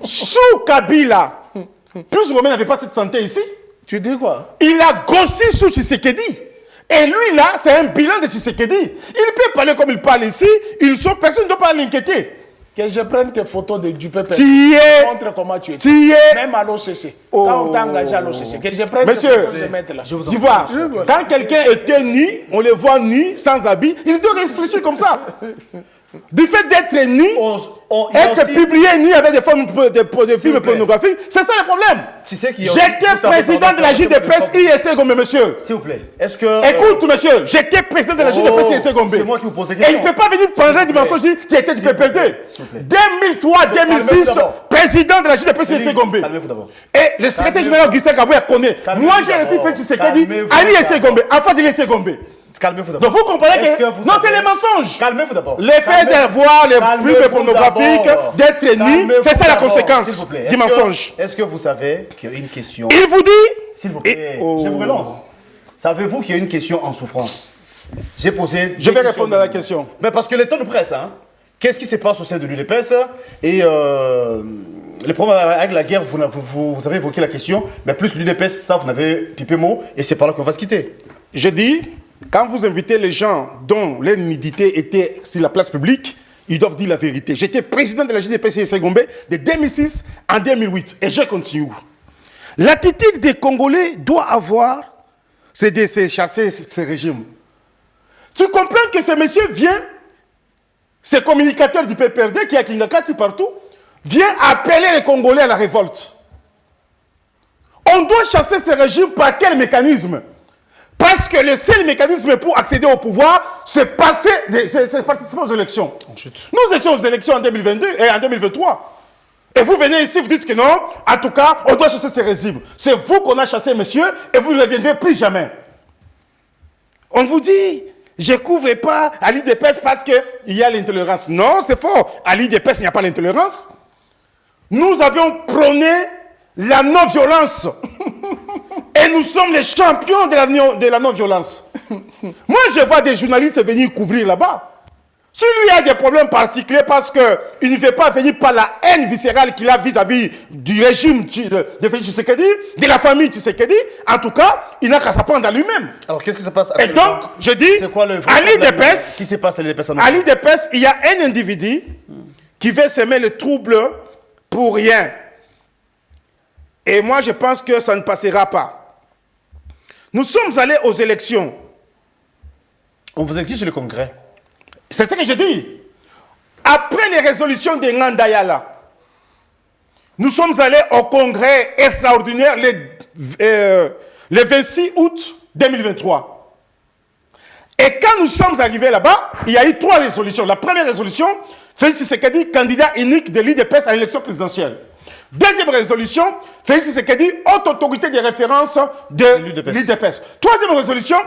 Sous Kabila, plus Romain n'avait pas cette santé ici. Tu dis quoi? Il a grossi sous Tshisekedi. Et lui, là, c'est un bilan de Tshisekedi. Il peut parler comme il parle ici. Personne ne doit pas l'inquiéter. Que je prenne tes photos de Dupé Pépé. Tu es. Montre comment tu es. Tu es. Même à l'OCC. Oh. Quand on t'a engagé à l'OCC. Que je prenne Monsieur, tes photos de mettre là. Tu vois, quand quelqu'un était nu, on le voit nu, sans habit, il doit réfléchir comme ça. Du fait d'être nu, être publié nu avec des films plaît. pornographiques, c'est ça le problème. Tu sais qu'il y a- J'étais vous savez, président de la JDPS ISC Gombe, monsieur. S'il vous plaît, est-ce que... Écoute, monsieur, j'étais président de la JDPS ISC Gombe. c'est moi qui vous pose des Et questions. il ne peut pas venir prendre une dimension ici qui était du PPRD. S'il vous plaît. 2003-2006, Calmez-vous d'abord. président de la JDPS ISC Gombe. Calmez-vous d'abord. Et le secrétaire général Augustin Kabouya connaît. Calmez-vous Moi, j'ai reçu d'abord. Félix Tshisekedi Calmez-vous à l'ISC d'abord. Gombe, enfant de l'ISC Gombe. Calmez-vous d'abord. Donc vous comprenez Est-ce que, vous non, c'est savez- les mensonges. Calmez-vous d'abord. Le fait d'avoir les Calmez-vous pubs pornographiques, d'abord. d'être nu, Calmez-vous c'est ça la d'abord, conséquence s'il vous plaît. du Est-ce que- mensonge. Est-ce que vous savez qu'il y a une question... Il vous dit, S'il vous plaît, Et- oh. je vous relance. Savez-vous qu'il y a une question en souffrance? J'ai posé... je vais des répondre à la questions. question. Mais parce que le temps nous presse, hein. Qu'est-ce qui se passe au sein de l'UDPS? Et les problèmes avec la guerre, vous avez évoqué la question, mais plus l'UDPS, ça, vous n'avez pipé mot, et c'est par là qu'on va se quitter. Je dis, quand vous invitez les gens dont leur nudité était sur la place publique, ils doivent dire la vérité. J'étais président de la JDPC Gombe de 2006 en 2008 et je continue. L'attitude des Congolais doit avoir, c'est de se chasser ce régime. Tu comprends que ce monsieur vient, ce communicateur du PPRD qui est à Kingakati partout, vient appeler les Congolais à la révolte. On doit chasser ce régime par quel mécanisme? Parce que le seul mécanisme pour accéder au pouvoir, c'est participer aux élections. Nous étions aux élections en 2022 et en 2023. Et vous venez ici, vous dites que non, en tout cas, on doit chasser ce régime. C'est vous qu'on a chassé, monsieur, et vous ne reviendrez plus jamais. On vous dit, je ne couvre pas à l'IDPS parce qu'il y a l'intolérance. Non, c'est faux. À l'IDPS, il n'y a pas l'intolérance. Nous avions prôné la non-violence. Et nous sommes les champions de la non-violence. Moi, je vois des journalistes venir couvrir là-bas. Si lui a des problèmes particuliers parce qu'il ne veut pas venir par la haine viscérale qu'il a vis-à-vis du régime de Félix Tshisekedi, de la famille Tshisekedi, en tout cas, il n'a qu'à s'apprendre à lui-même. Alors, qu'est-ce qui se passe Et donc, je dis, à l'IDPS, qui se passe à l'IDPS à l'IDPS, il y a un individu qui veut semer le trouble pour rien. Et moi, je pense que ça ne passera pas. Nous sommes allés aux élections. On vous exige le congrès. C'est ce que je dis. Après les résolutions de Ngandayala, nous sommes allés au congrès extraordinaire le 26 août 2023. Et quand nous sommes arrivés là-bas, il y a eu 3 résolutions. La première résolution, Félix Tshisekedi, candidat unique de l'IDPS à l'élection présidentielle. Deuxième résolution, Félix Tshisekedi, haute autorité de référence de l'IDPS. Troisième résolution,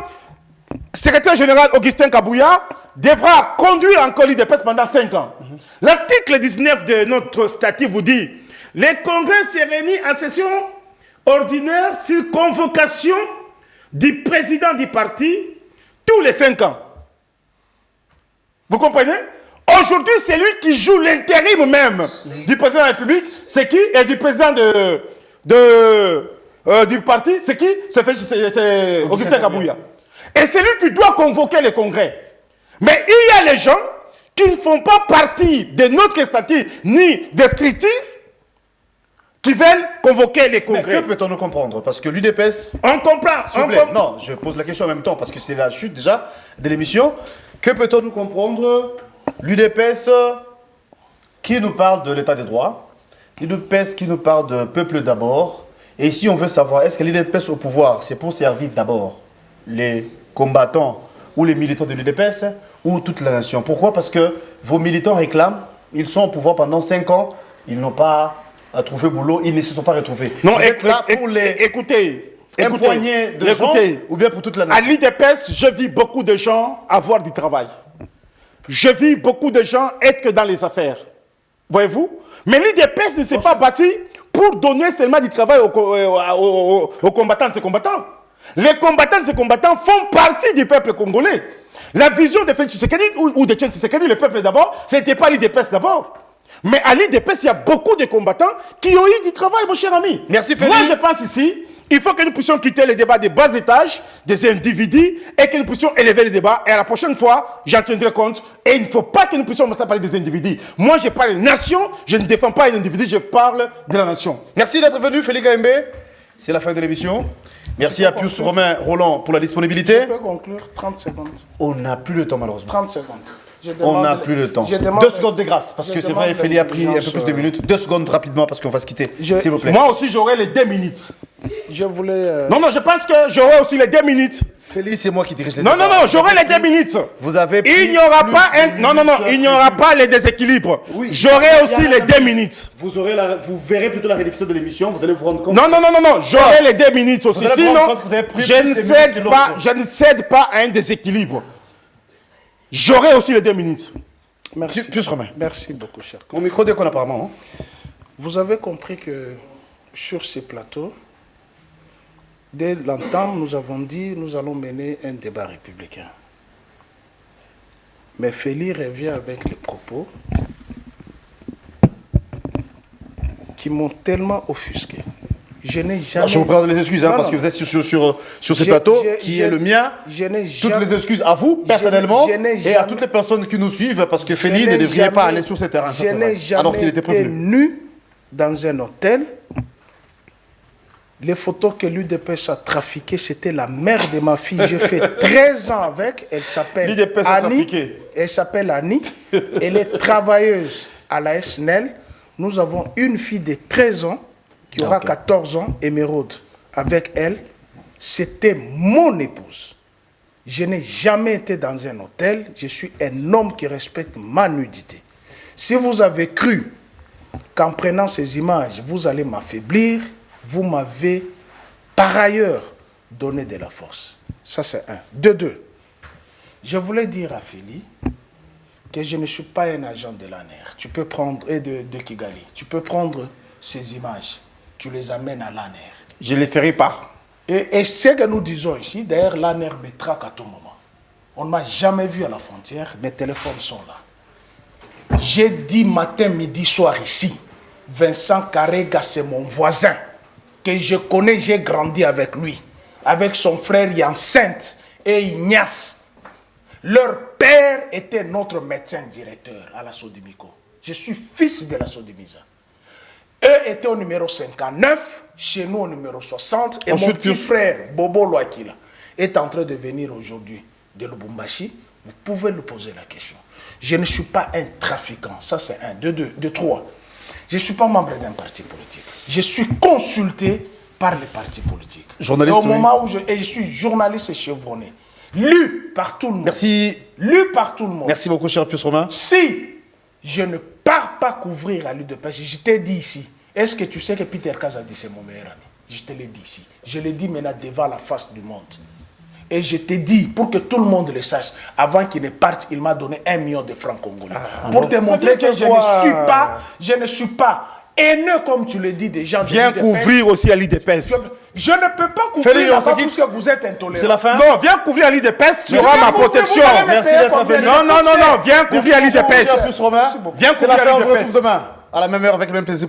secrétaire général Augustin Kabouya devra conduire encore l'IDPS pendant 5 ans. L'article 19 de notre statut vous dit « Les congrès se réunissent en session ordinaire sur convocation du président du parti tous les 5 ans. » Vous comprenez? Aujourd'hui, c'est lui qui joue l'intérim même du président de la République. C'est qui? Et du président du parti, c'est qui? C'est Augustin Kabouya. Et c'est lui qui doit convoquer les congrès. Mais il y a les gens qui ne font pas partie de notre statut ni des structures qui veulent convoquer les congrès. Mais que peut-on nous comprendre? Parce que l'UDPS... On comprend. Non, je pose la question en même temps parce que c'est la chute déjà de l'émission. Que peut-on nous comprendre? L'UDPS qui nous parle de l'état des droits, l'UDPS qui nous parle de peuple d'abord. Et ici, on veut savoir, est-ce que l'UDPS au pouvoir, c'est pour servir d'abord les combattants ou les militants de l'UDPS ou toute la nation? Pourquoi? Parce que vos militants réclament, ils sont au pouvoir pendant 5 ans, ils n'ont pas trouvé boulot, ils ne se sont pas retrouvés. Non, vous êtes là pour écoutez, poignée de gens ou bien pour toute la nation? À l'IDPS, je vis beaucoup de gens avoir du travail. Je vis beaucoup de gens être que dans les affaires. Voyez-vous? Mais l'IDPS ne s'est pas bâti pour donner seulement du travail aux combattants de ces combattants. Les combattants de ces combattants font partie du peuple congolais. La vision de Félix Tshisekedi ou de Tiens Tshisekedi, le peuple d'abord, ce n'était pas l'IDPS d'abord. Mais à l'IDPS, il y a beaucoup de combattants qui ont eu du travail, mon cher ami. Merci Félix. Moi, je pense ici, il faut que nous puissions quitter le débat des bas étages, des individus, et que nous puissions élever le débat. Et à la prochaine fois, j'en tiendrai compte. Et il ne faut pas que nous puissions parler des individus. Moi, je parle de nation, je ne défends pas un individu, je parle de la nation. Merci d'être venu, Félix Kaembe. C'est la fin de l'émission. Merci à Pius Romain Roland pour la disponibilité. Je peux conclure 30 secondes. On n'a plus le temps, malheureusement. 30 secondes. On n'a plus le temps. 2 secondes de grâce, parce que c'est vrai, Félix a pris un peu plus de minutes. 2 secondes rapidement, parce qu'on va se quitter, s'il vous plaît. Moi aussi, j'aurai les 2 minutes. Je voulais... Non, je pense que j'aurai aussi les 2 minutes. Félix, c'est moi qui dirige les Non, j'aurai les 2 minutes. Vous avez pris il n'y aura pas il n'y aura pas les déséquilibres. Oui. J'aurai aussi les 2 minutes. Vous verrez plutôt la rédition de l'émission, vous allez vous rendre compte. Non, j'aurai les 2 minutes aussi. Sinon, je ne cède pas à un déséquilibre. J'aurai aussi les 2 minutes. Merci. Plus Romain. Merci beaucoup, cher. Mon micro déconne apparemment. Vous avez compris que sur ces plateaux, dès longtemps, nous avons dit nous allons mener un débat républicain. Mais Félix revient avec les propos qui m'ont tellement offusqué. Je n'ai jamais... Je vous prends les excuses, hein, Non, parce non. que vous êtes sur ce J'ai- plateau, j'ai- qui j'ai- est le mien. je n'ai Toutes jamais- les excuses à vous, personnellement, je n'ai et à jamais- toutes les personnes qui nous suivent, parce que Je Feli ne n'ai devrait pas jamais- aller sur ce terrain. ça, Je c'est n'ai vrai. jamais Alors qu'il était été prévenu. nu dans un hôtel. Les photos que l'UDPS a trafiquées, c'était la mère de ma fille. J'ai fait 13 ans avec. Elle s'appelle L'UDPS a Annie. trafiqué. Elle s'appelle Annie. Elle est travailleuse à la SNEL. Nous avons une fille de 13 ans qui aura 14 ans, Émeraude. Avec elle, c'était mon épouse. Je n'ai jamais été dans un hôtel. Je suis un homme qui respecte ma nudité. Si vous avez cru qu'en prenant ces images, vous allez m'affaiblir, vous m'avez par ailleurs donné de la force. Ça, c'est un. De deux, je voulais dire à Feli que je ne suis pas un agent de l'ANER. Tu peux prendre, et de Kigali, tu peux prendre ces images, tu les amènes à l'ANER. Je ne les ferai pas. Et ce que nous disons ici, d'ailleurs, l'ANER me traque à tout moment. On ne m'a jamais vu à la frontière, mes téléphones sont là. J'ai dit matin, midi, soir ici, Vincent Karega, c'est mon voisin, que je connais, j'ai grandi avec lui, avec son frère Yancinte et Ignace. Leur père était notre médecin directeur à la Sodimico. Je suis fils de la Sodimisa. Eux étaient au numéro 59, chez nous au numéro 60. Et Ensuite, mon petit frère, Bobo Loakila, est en train de venir aujourd'hui de Lubumbashi. Vous pouvez lui poser la question. Je ne suis pas un trafiquant. Ça, c'est un. De trois. Je ne suis pas membre d'un parti politique. Je suis consulté par les partis politiques. Journaliste, Et au oui. moment où je suis journaliste chevronné, lu par tout le monde. Merci. Lu par tout le monde. Merci beaucoup, cher Pius Romain. Si je ne pars pas couvrir à l'UDPS, je t'ai dit ici, est-ce que tu sais que Peter Kaz a dit c'est mon meilleur ami? Je te l'ai dit ici. Je l'ai dit maintenant devant la face du monde. Et je t'ai dit, pour que tout le monde le sache, avant qu'il ne parte, il m'a donné 1 million de francs congolais. Pour te montrer que je ne suis pas haineux, comme tu le dis, des gens de Viens l'UDPS. couvrir aussi à l'IDPS. Je ne peux pas couvrir Félix, là-bas on se quitte. puisque vous êtes intolérant. C'est la fin. Non, viens couvrir à l'IDPS, tu auras viens ma couvrir, protection. vous allez me Merci payer d'être combien? venu. Non, non, non, non, viens couvrir à Merci beaucoup, l'IDPS. cher Pius Romain. Viens C'est la couvrir fin, on à se retrouve l'IDPS. demain, à la même heure, avec le même plaisir.